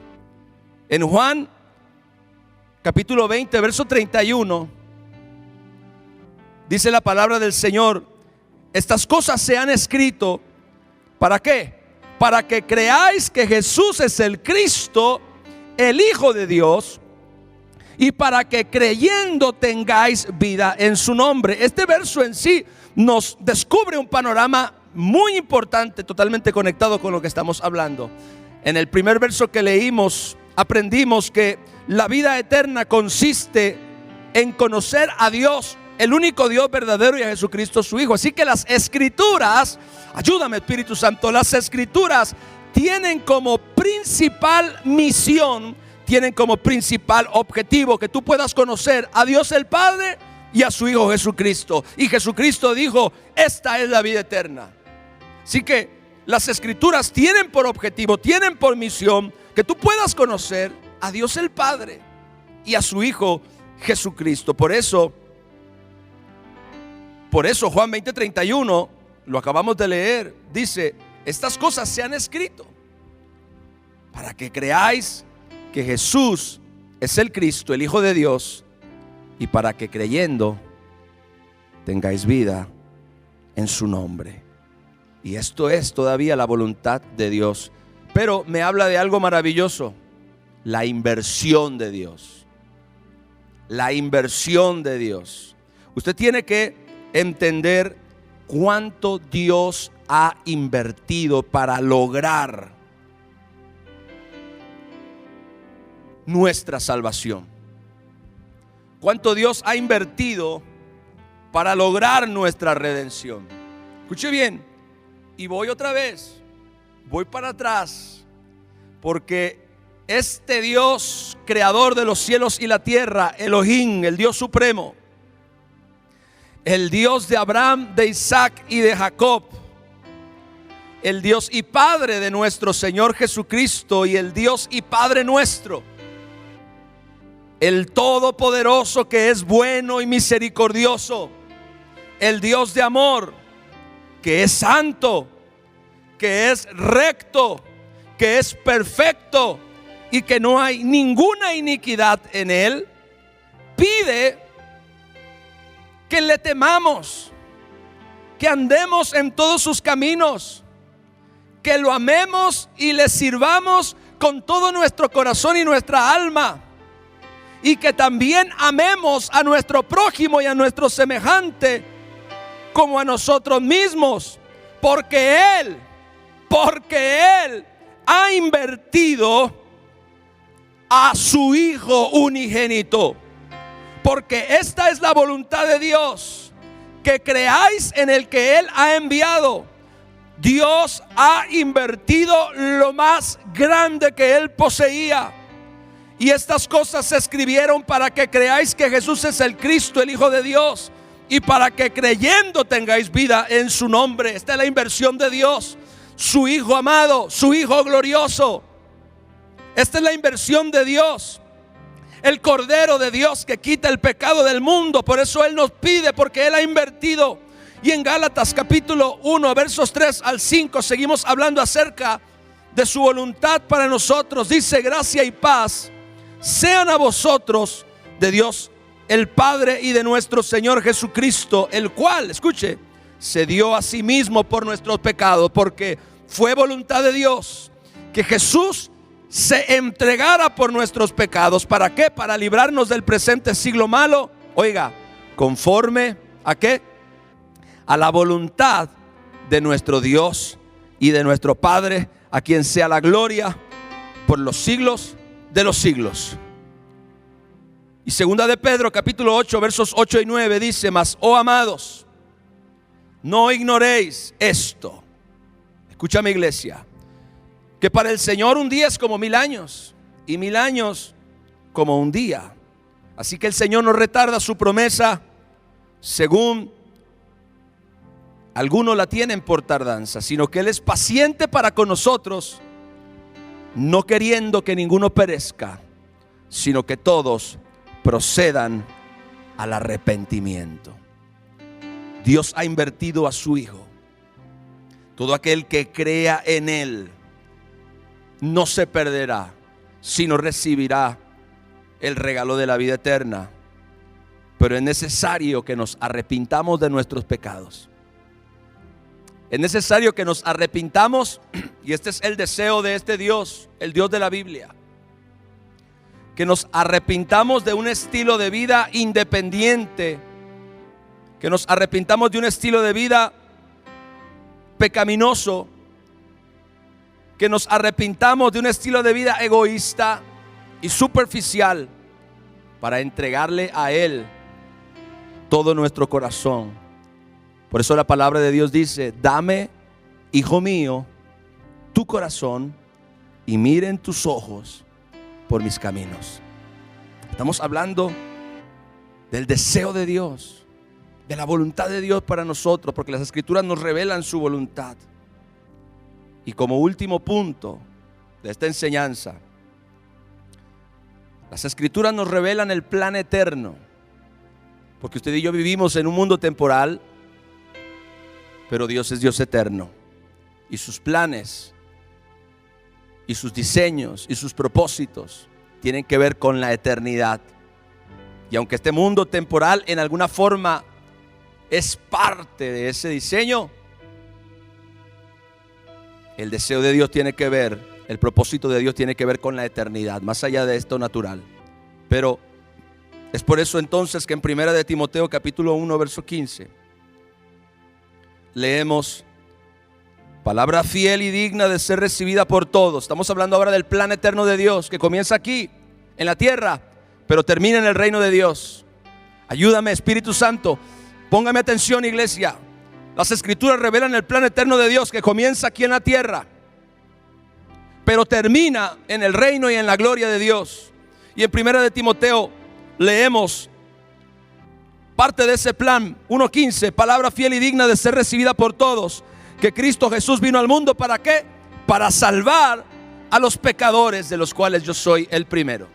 En Juan capítulo 20 verso 31 dice la palabra del Señor: estas cosas se han escrito, ¿para qué? Para que creáis que Jesús es el Cristo, el Hijo de Dios, y para que creyendo tengáis vida en su nombre. Este verso en sí nos descubre un panorama muy importante, totalmente conectado con lo que estamos hablando. En el primer verso que leímos, aprendimos que la vida eterna consiste en conocer a Dios, el único Dios verdadero, y a Jesucristo su Hijo. Así que las escrituras, ayúdame Espíritu Santo, las escrituras tienen como principal misión, tienen como principal objetivo que tú puedas conocer a Dios el Padre y a su Hijo Jesucristo. Y Jesucristo dijo: esta es la vida eterna. Así que las escrituras tienen por objetivo, tienen por misión que tú puedas conocer a Dios el Padre y a su Hijo Jesucristo. Por eso Juan 20:31, lo acabamos de leer, dice: estas cosas se han escrito para que creáis que Jesús es el Cristo, el Hijo de Dios, y para que creyendo tengáis vida en su nombre. Y esto es todavía la voluntad de Dios. Pero me habla de algo maravilloso: la inversión de Dios. La inversión de Dios. Usted tiene que entender cuánto Dios ha invertido para lograr nuestra salvación. Cuánto Dios ha invertido para lograr nuestra redención. Escuche bien, y voy otra vez. Voy para atrás porque este Dios creador de los cielos y la tierra, Elohim, el Dios supremo, el Dios de Abraham, de Isaac y de Jacob, el Dios y Padre de nuestro Señor Jesucristo y el Dios y Padre nuestro, el Todopoderoso que es bueno y misericordioso, el Dios de amor, que es santo, que es recto, que es perfecto y que no hay ninguna iniquidad en él, pide que le temamos, que andemos en todos sus caminos, que lo amemos y le sirvamos con todo nuestro corazón y nuestra alma, y que también amemos a nuestro prójimo y a nuestro semejante como a nosotros mismos, porque Él ha invertido a su Hijo unigénito, porque esta es la voluntad de Dios, que creáis en el que Él ha enviado. Dios ha invertido lo más grande que Él poseía, y estas cosas se escribieron para que creáis que Jesús es el Cristo, el Hijo de Dios, y para que creyendo tengáis vida en su nombre. Esta es la inversión de Dios, su Hijo amado, su Hijo glorioso. Esta es la inversión de Dios, el Cordero de Dios que quita el pecado del mundo. Por eso Él nos pide, porque Él ha invertido. Y en Gálatas capítulo 1 versos 3 al 5 seguimos hablando acerca de su voluntad para nosotros. Dice: gracia y paz sean a vosotros de Dios el Padre y de nuestro Señor Jesucristo, el cual, escuche, se dio a sí mismo por nuestros pecados, porque fue voluntad de Dios que Jesús se entregara por nuestros pecados. ¿Para qué? Para librarnos del presente siglo malo. Oiga, conforme ¿a qué? A la voluntad de nuestro Dios y de nuestro Padre, a quien sea la gloria por los siglos de los siglos. Y segunda de Pedro capítulo 8 versos 8 y 9 dice: mas, oh amados, no ignoréis esto. Escúchame, iglesia, que para el Señor un día es como 1000 años, y 1000 años como un día. Así que el Señor no retarda su promesa, según algunos la tienen por tardanza, sino que Él es paciente para con nosotros, no queriendo que ninguno perezca, sino que todos procedan al arrepentimiento. Dios ha invertido a su Hijo. Todo aquel que crea en Él no se perderá, sino recibirá el regalo de la vida eterna. Pero es necesario que nos arrepintamos de nuestros pecados. Es necesario que nos arrepintamos, y este es el deseo de este Dios, el Dios de la Biblia, que nos arrepintamos de un estilo de vida independiente, que nos arrepintamos de un estilo de vida pecaminoso, que nos arrepintamos de un estilo de vida egoísta y superficial, para entregarle a Él todo nuestro corazón. Por eso la palabra de Dios dice: dame, hijo mío, tu corazón, y miren tus ojos por mis caminos. Estamos hablando del deseo de Dios, de la voluntad de Dios para nosotros, porque las Escrituras nos revelan su voluntad. Y como último punto de esta enseñanza, las Escrituras nos revelan el plan eterno, porque usted y yo vivimos en un mundo temporal, pero Dios es Dios eterno, y sus planes y sus diseños y sus propósitos tienen que ver con la eternidad. Y aunque este mundo temporal en alguna forma es parte de ese diseño, el deseo de Dios tiene que ver, el propósito de Dios tiene que ver con la eternidad, más allá de esto natural. Pero es por eso entonces que en 1 de Timoteo capítulo 1 verso 15 leemos: palabra fiel y digna de ser recibida por todos. Estamos hablando ahora del plan eterno de Dios, que comienza aquí en la tierra, pero termina en el reino de Dios. Ayúdame, Espíritu Santo, póngame atención, iglesia. Las Escrituras revelan el plan eterno de Dios, que comienza aquí en la tierra, pero termina en el reino y en la gloria de Dios. Y en 1 de Timoteo leemos parte de ese plan, 1:15, palabra fiel y digna de ser recibida por todos, que Cristo Jesús vino al mundo, ¿para qué? Para salvar a los pecadores, de los cuales yo soy el primero.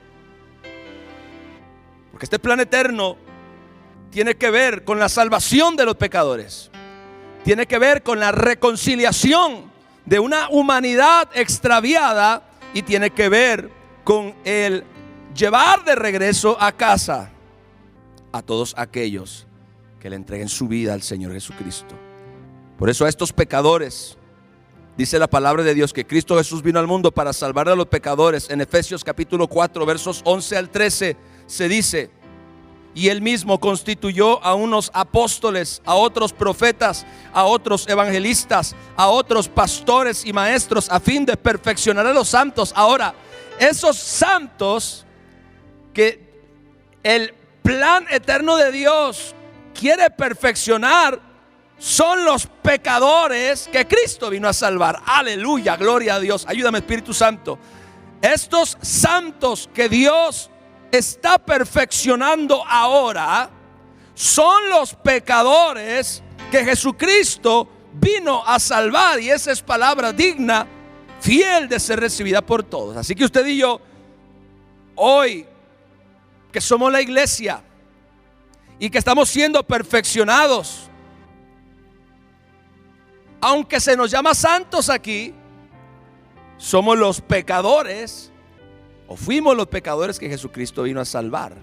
Porque este plan eterno tiene que ver con la salvación de los pecadores, tiene que ver con la reconciliación de una humanidad extraviada, y tiene que ver con el llevar de regreso a casa a todos aquellos que le entreguen su vida al Señor Jesucristo. Por eso a estos pecadores, dice la palabra de Dios que Cristo Jesús vino al mundo para salvar a los pecadores. En Efesios capítulo 4 versos 11 al 13 se dice: y él mismo constituyó a unos apóstoles, a otros profetas, a otros evangelistas, a otros pastores y maestros, a fin de perfeccionar a los santos. Ahora, esos santos que el plan eterno de Dios quiere perfeccionar son los pecadores que Cristo vino a salvar. Aleluya, gloria a Dios. Ayúdame, Espíritu Santo. Estos santos que Dios está perfeccionando ahora son los pecadores que Jesucristo vino a salvar. Y esa es palabra digna, fiel de ser recibida por todos. Así que usted y yo, hoy que somos la iglesia y que estamos siendo perfeccionados, aunque se nos llama santos aquí, somos los pecadores, o fuimos los pecadores que Jesucristo vino a salvar.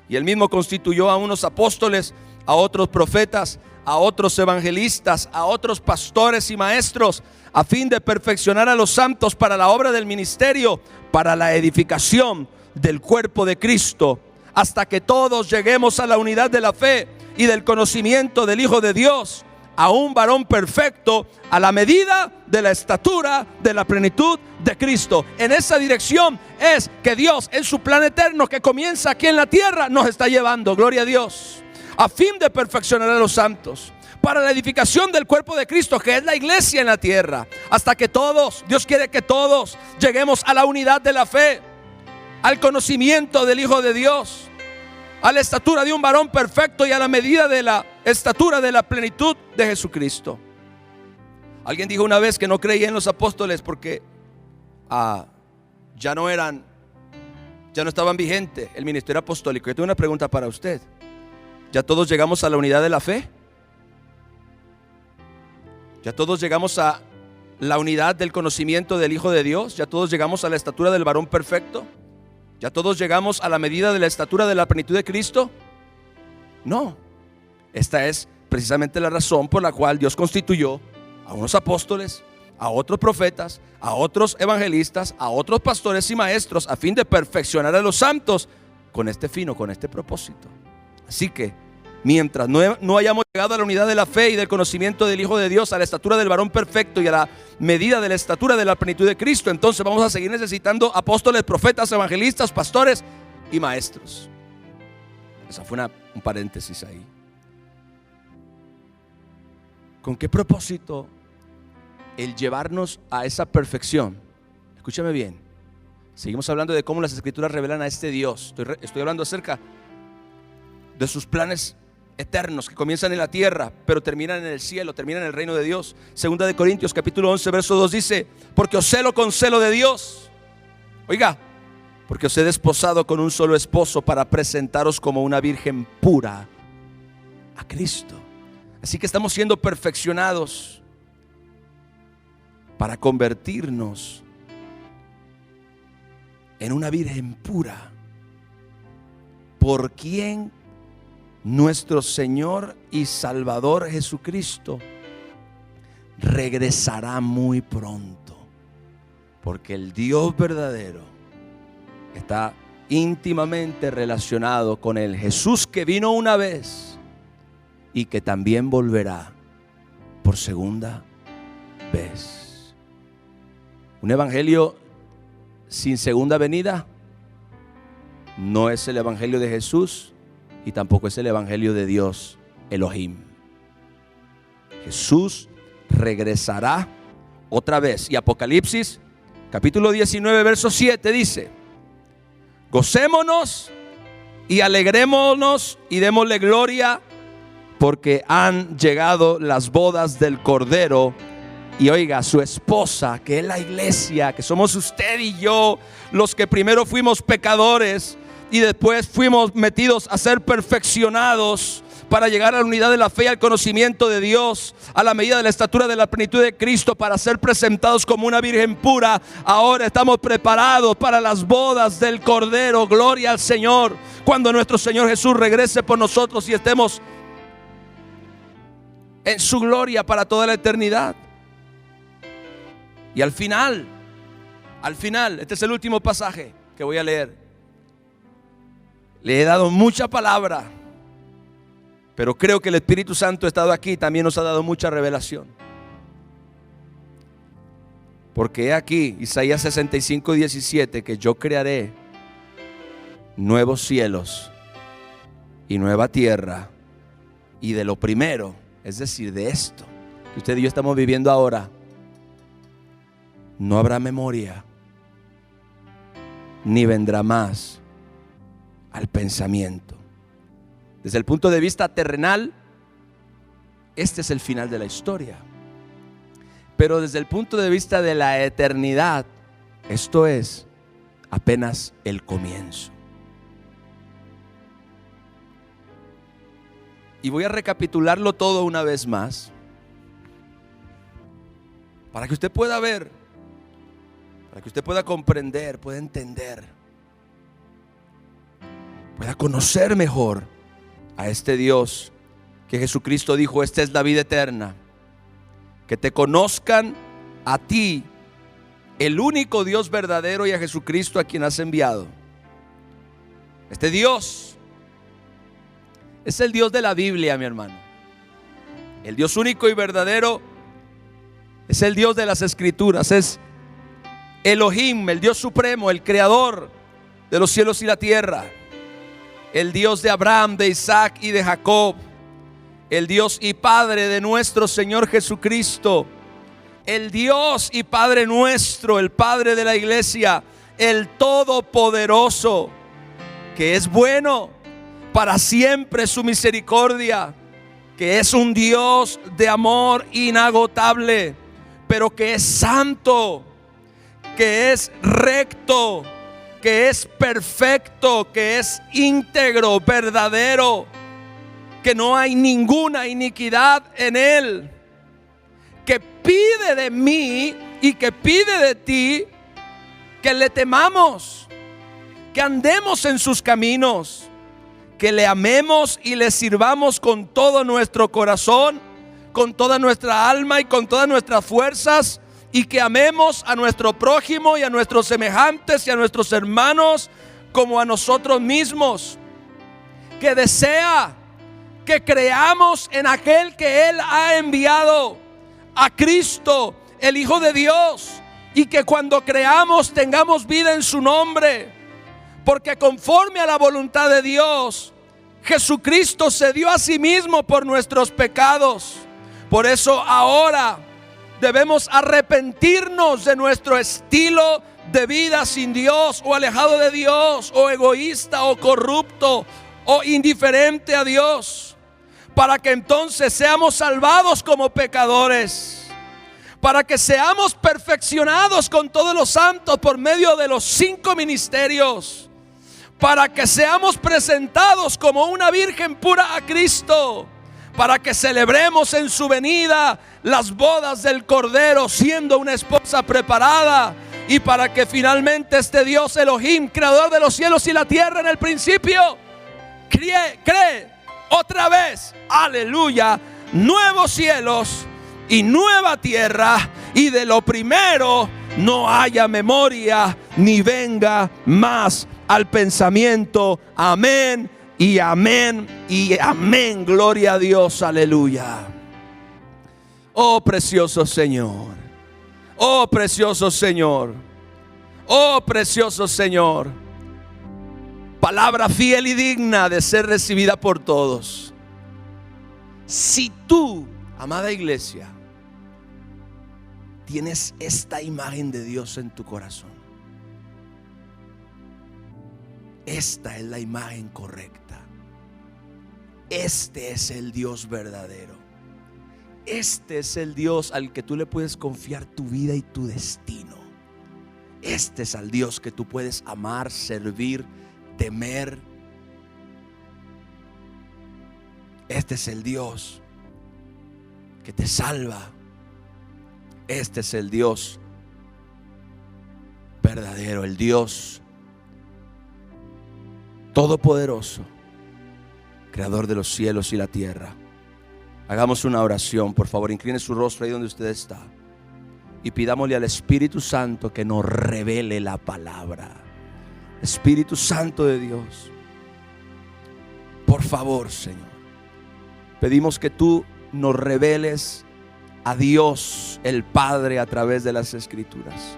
Y él mismo constituyó a unos apóstoles, a otros profetas, a otros evangelistas, a otros pastores y maestros, a fin de perfeccionar a los santos para la obra del ministerio, para la edificación del cuerpo de Cristo, hasta que todos lleguemos a la unidad de la fe y del conocimiento del Hijo de Dios, a un varón perfecto, a la medida de la estatura de la plenitud de Cristo. En esa dirección es que Dios, en su plan eterno que comienza aquí en la tierra, nos está llevando, gloria a Dios, a fin de perfeccionar a los santos, para la edificación del cuerpo de Cristo, que es la iglesia en la tierra, hasta que todos, Dios quiere que todos lleguemos a la unidad de la fe, al conocimiento del Hijo de Dios, a la estatura de un varón perfecto y a la medida de la estatura de la plenitud de Jesucristo. Alguien dijo una vez que no creía en los apóstoles porque ya no estaban vigentes el ministerio apostólico. Yo tengo una pregunta para usted: ¿ya todos llegamos a la unidad de la fe? ¿Ya todos llegamos a la unidad del conocimiento del Hijo de Dios? ¿Ya todos llegamos a la estatura del varón perfecto? ¿Ya todos llegamos a la medida de la estatura de la plenitud de Cristo? No. Esta es precisamente la razón por la cual Dios constituyó a unos apóstoles, a otros profetas, a otros evangelistas, a otros pastores y maestros, a fin de perfeccionar a los santos con este fin o con este propósito. Así que mientras no hayamos llegado a la unidad de la fe y del conocimiento del Hijo de Dios, a la estatura del varón perfecto y a la medida de la estatura de la plenitud de Cristo, entonces vamos a seguir necesitando apóstoles, profetas, evangelistas, pastores y maestros. Esa fue un paréntesis ahí. ¿Con qué propósito el llevarnos a esa perfección? Escúchame bien. Seguimos hablando de cómo las Escrituras revelan a este Dios. Estoy hablando acerca de sus planes eternos que comienzan en la tierra, pero terminan en el cielo, terminan en el reino de Dios. Segunda de Corintios capítulo 11 verso 2 dice: porque os celo con celo de Dios. Oiga, porque os he desposado con un solo esposo para presentaros como una virgen pura a Cristo. Así que estamos siendo perfeccionados para convertirnos en una virgen pura, por quien nuestro Señor y Salvador Jesucristo regresará muy pronto, porque el Dios verdadero está íntimamente relacionado con el Jesús que vino una vez y que también volverá por segunda vez. Un evangelio sin segunda venida no es el evangelio de Jesús y tampoco es el evangelio de Dios Elohim. Jesús regresará otra vez, y Apocalipsis capítulo 19, verso 7 dice: gocémonos y alegrémonos y démosle gloria, porque han llegado las bodas del Cordero. Y oiga, su esposa, que es la iglesia, que somos usted y yo, los que primero fuimos pecadores y después fuimos metidos a ser perfeccionados para llegar a la unidad de la fe y al conocimiento de Dios, a la medida de la estatura de la plenitud de Cristo, para ser presentados como una virgen pura. Ahora estamos preparados para las bodas del Cordero. Gloria al Señor. Cuando nuestro Señor Jesús regrese por nosotros y estemos en su gloria para toda la eternidad. Y al final, este es el último pasaje que voy a leer. Le he dado mucha palabra, pero creo que el Espíritu Santo ha estado aquí y también nos ha dado mucha revelación. Porque he aquí, Isaías 65, 17, que yo crearé nuevos cielos y nueva tierra, y de lo primero, es decir, de esto que usted y yo estamos viviendo ahora, no habrá memoria, ni vendrá más al pensamiento. Desde el punto de vista terrenal, este es el final de la historia. Pero desde el punto de vista de la eternidad, esto es apenas el comienzo. Y voy a recapitularlo todo una vez más, para que usted pueda ver, para que usted pueda comprender, pueda entender, pueda conocer mejor a este Dios que Jesucristo dijo: esta es la vida eterna, que te conozcan a ti, el único Dios verdadero, y a Jesucristo a quien has enviado. Este Dios es el Dios de la Biblia, mi hermano. El Dios único y verdadero es el Dios de las Escrituras. Es Elohim, el Dios supremo, el creador de los cielos y la tierra. El Dios de Abraham, de Isaac y de Jacob. El Dios y Padre de nuestro Señor Jesucristo. El Dios y Padre nuestro, el Padre de la iglesia. El Todopoderoso, que es bueno, para siempre su misericordia, que es un Dios de amor inagotable, pero que es santo, que es recto, que es perfecto, que es íntegro, verdadero, que no hay ninguna iniquidad en él, que pide de mí y que pide de ti que le temamos, que andemos en sus caminos, que le amemos y le sirvamos con todo nuestro corazón, con toda nuestra alma y con todas nuestras fuerzas, y que amemos a nuestro prójimo y a nuestros semejantes y a nuestros hermanos como a nosotros mismos, que desea que creamos en aquel que Él ha enviado, a Cristo, el Hijo de Dios, y que cuando creamos tengamos vida en su nombre, porque conforme a la voluntad de Dios, Jesucristo se dio a sí mismo por nuestros pecados. Por eso ahora debemos arrepentirnos de nuestro estilo de vida sin Dios, o alejado de Dios, o egoísta, o corrupto, o indiferente a Dios, para que entonces seamos salvados como pecadores, para que seamos perfeccionados con todos los santos por medio de los 5 ministerios, para que seamos presentados como una virgen pura a Cristo, para que celebremos en su venida las bodas del Cordero, siendo una esposa preparada, y para que finalmente este Dios Elohim, creador de los cielos y la tierra en el principio, cree otra vez, aleluya, nuevos cielos y nueva tierra, y de lo primero no haya memoria ni venga más al pensamiento. Amén y amén y amén. Gloria a Dios, aleluya. Oh precioso Señor, oh precioso Señor, oh precioso Señor. Palabra fiel y digna de ser recibida por todos. Si tú, amada iglesia, tienes esta imagen de Dios en tu corazón. Esta es la imagen correcta. Este es el Dios verdadero. Este es el Dios al que tú le puedes confiar tu vida y tu destino. Este es al Dios que tú puedes amar, servir, temer. Este es el Dios que te salva. Este es el Dios verdadero, el Dios todopoderoso, creador de los cielos y la tierra. Hagamos una oración, por favor, incline su rostro ahí donde usted está y pidámosle al Espíritu Santo que nos revele la palabra. Espíritu Santo de Dios, por favor, Señor, pedimos que tú nos reveles a Dios el Padre a través de las Escrituras.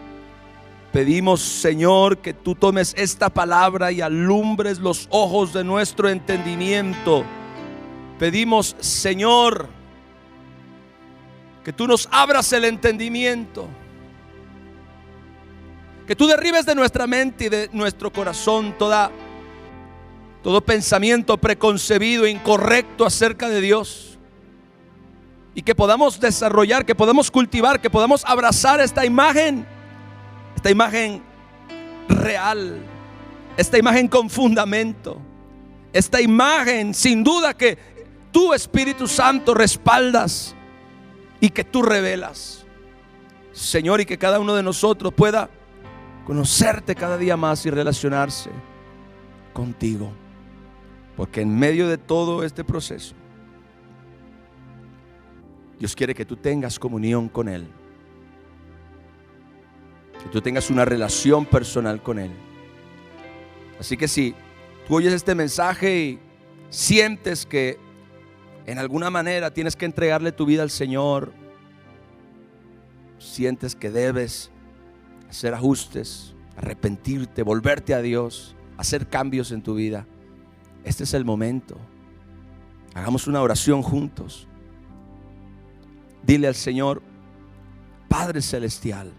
Pedimos, Señor, que tú tomes esta palabra y alumbres los ojos de nuestro entendimiento. Pedimos, Señor, que tú nos abras el entendimiento, que tú derribes de nuestra mente y de nuestro corazón todo pensamiento preconcebido, incorrecto acerca de Dios, y que podamos desarrollar, que podamos cultivar, que podamos abrazar esta imagen real, esta imagen con fundamento, esta imagen sin duda que tú, Espíritu Santo, respaldas y que tú revelas, Señor, y que cada uno de nosotros pueda conocerte cada día más y relacionarse contigo, porque en medio de todo este proceso Dios quiere que tú tengas comunión con Él, que tú tengas una relación personal con Él. Así que si tú oyes este mensaje y sientes que en alguna manera tienes que entregarle tu vida al Señor, sientes que debes hacer ajustes, arrepentirte, volverte a Dios, hacer cambios en tu vida, este es el momento. Hagamos una oración juntos. Dile al Señor: Padre Celestial,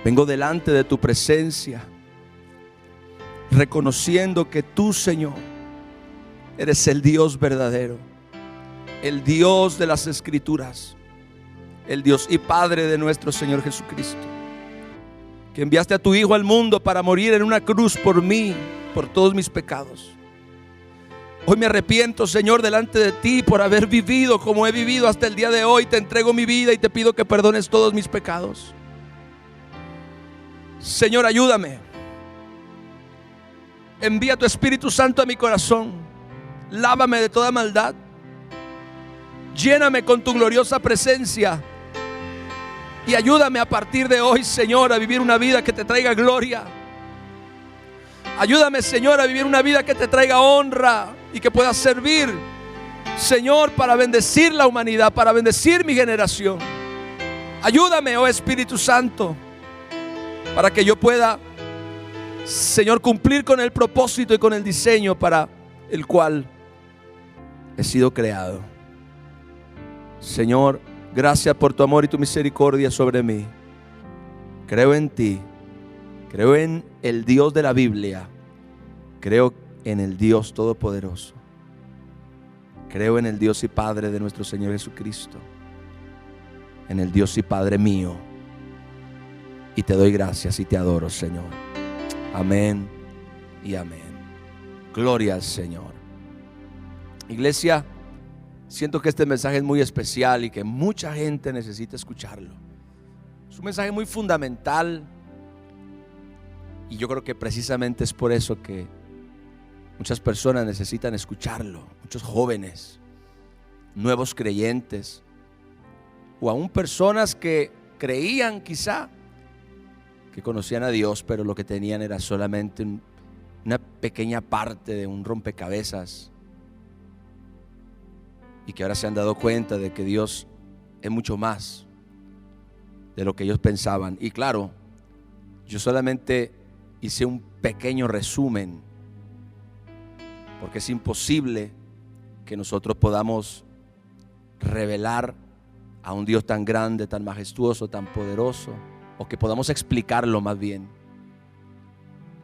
vengo delante de tu presencia, reconociendo que tú, Señor, eres el Dios verdadero, el Dios de las Escrituras, el Dios y Padre de nuestro Señor Jesucristo, que enviaste a tu Hijo al mundo para morir en una cruz por mí, por todos mis pecados. Hoy me arrepiento, Señor, delante de ti por haber vivido como he vivido hasta el día de hoy. Te entrego mi vida y te pido que perdones todos mis pecados. Señor, ayúdame. Envía tu Espíritu Santo a mi corazón. Lávame de toda maldad. Lléname con tu gloriosa presencia. Y ayúdame a partir de hoy, Señor, a vivir una vida que te traiga gloria. Ayúdame, Señor, a vivir una vida que te traiga honra y que pueda servir, Señor, para bendecir la humanidad, para bendecir mi generación. Ayúdame, oh Espíritu Santo, para que yo pueda, Señor, cumplir con el propósito y con el diseño para el cual he sido creado. Señor, gracias por tu amor y tu misericordia sobre mí. Creo en ti. Creo en el Dios de la Biblia. Creo en el Dios Todopoderoso. Creo en el Dios y Padre de nuestro Señor Jesucristo. En el Dios y Padre mío. Y te doy gracias y te adoro, Señor. Amén y amén. Gloria al Señor. Iglesia, siento que este mensaje es muy especial y que mucha gente necesita escucharlo. Es un mensaje muy fundamental. Y yo creo que precisamente es por eso que muchas personas necesitan escucharlo. Muchos jóvenes, nuevos creyentes, o aún personas que creían quizá que conocían a Dios, pero lo que tenían era solamente una pequeña parte de un rompecabezas, y que ahora se han dado cuenta de que Dios es mucho más de lo que ellos pensaban. Y claro, yo solamente hice un pequeño resumen, porque es imposible que nosotros podamos revelar a un Dios tan grande, tan majestuoso, tan poderoso, o que podamos explicarlo más bien.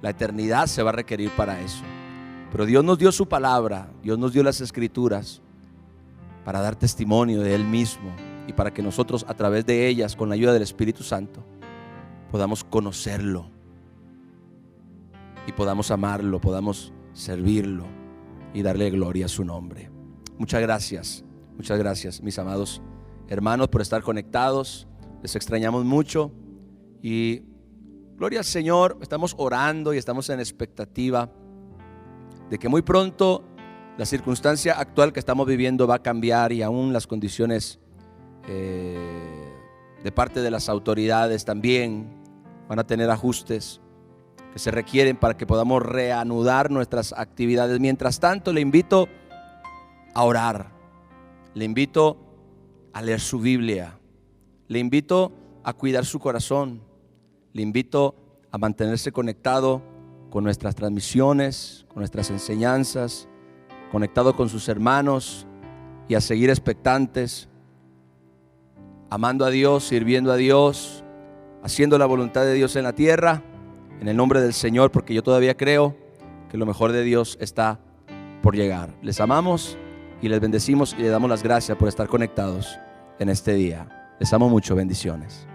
La eternidad se va a requerir para eso. Pero Dios nos dio su palabra, Dios nos dio las escrituras para dar testimonio de Él mismo y para que nosotros a través de ellas, con la ayuda del Espíritu Santo, podamos conocerlo y podamos amarlo, podamos servirlo y darle gloria a su nombre. Muchas gracias, mis amados hermanos, por estar conectados. Les extrañamos mucho y gloria al Señor. Estamos orando y estamos en expectativa de que muy pronto la circunstancia actual que estamos viviendo va a cambiar, y aún las condiciones de parte de las autoridades también van a tener ajustes que se requieren para que podamos reanudar nuestras actividades. Mientras tanto, le invito a orar, le invito a leer su Biblia, le invito a cuidar su corazón, le invito a mantenerse conectado con nuestras transmisiones, con nuestras enseñanzas, conectado con sus hermanos, y a seguir expectantes, amando a Dios, sirviendo a Dios, haciendo la voluntad de Dios en la tierra, en el nombre del Señor, porque yo todavía creo que lo mejor de Dios está por llegar. Les amamos y les bendecimos y les damos las gracias por estar conectados en este día. Les amo mucho. Bendiciones.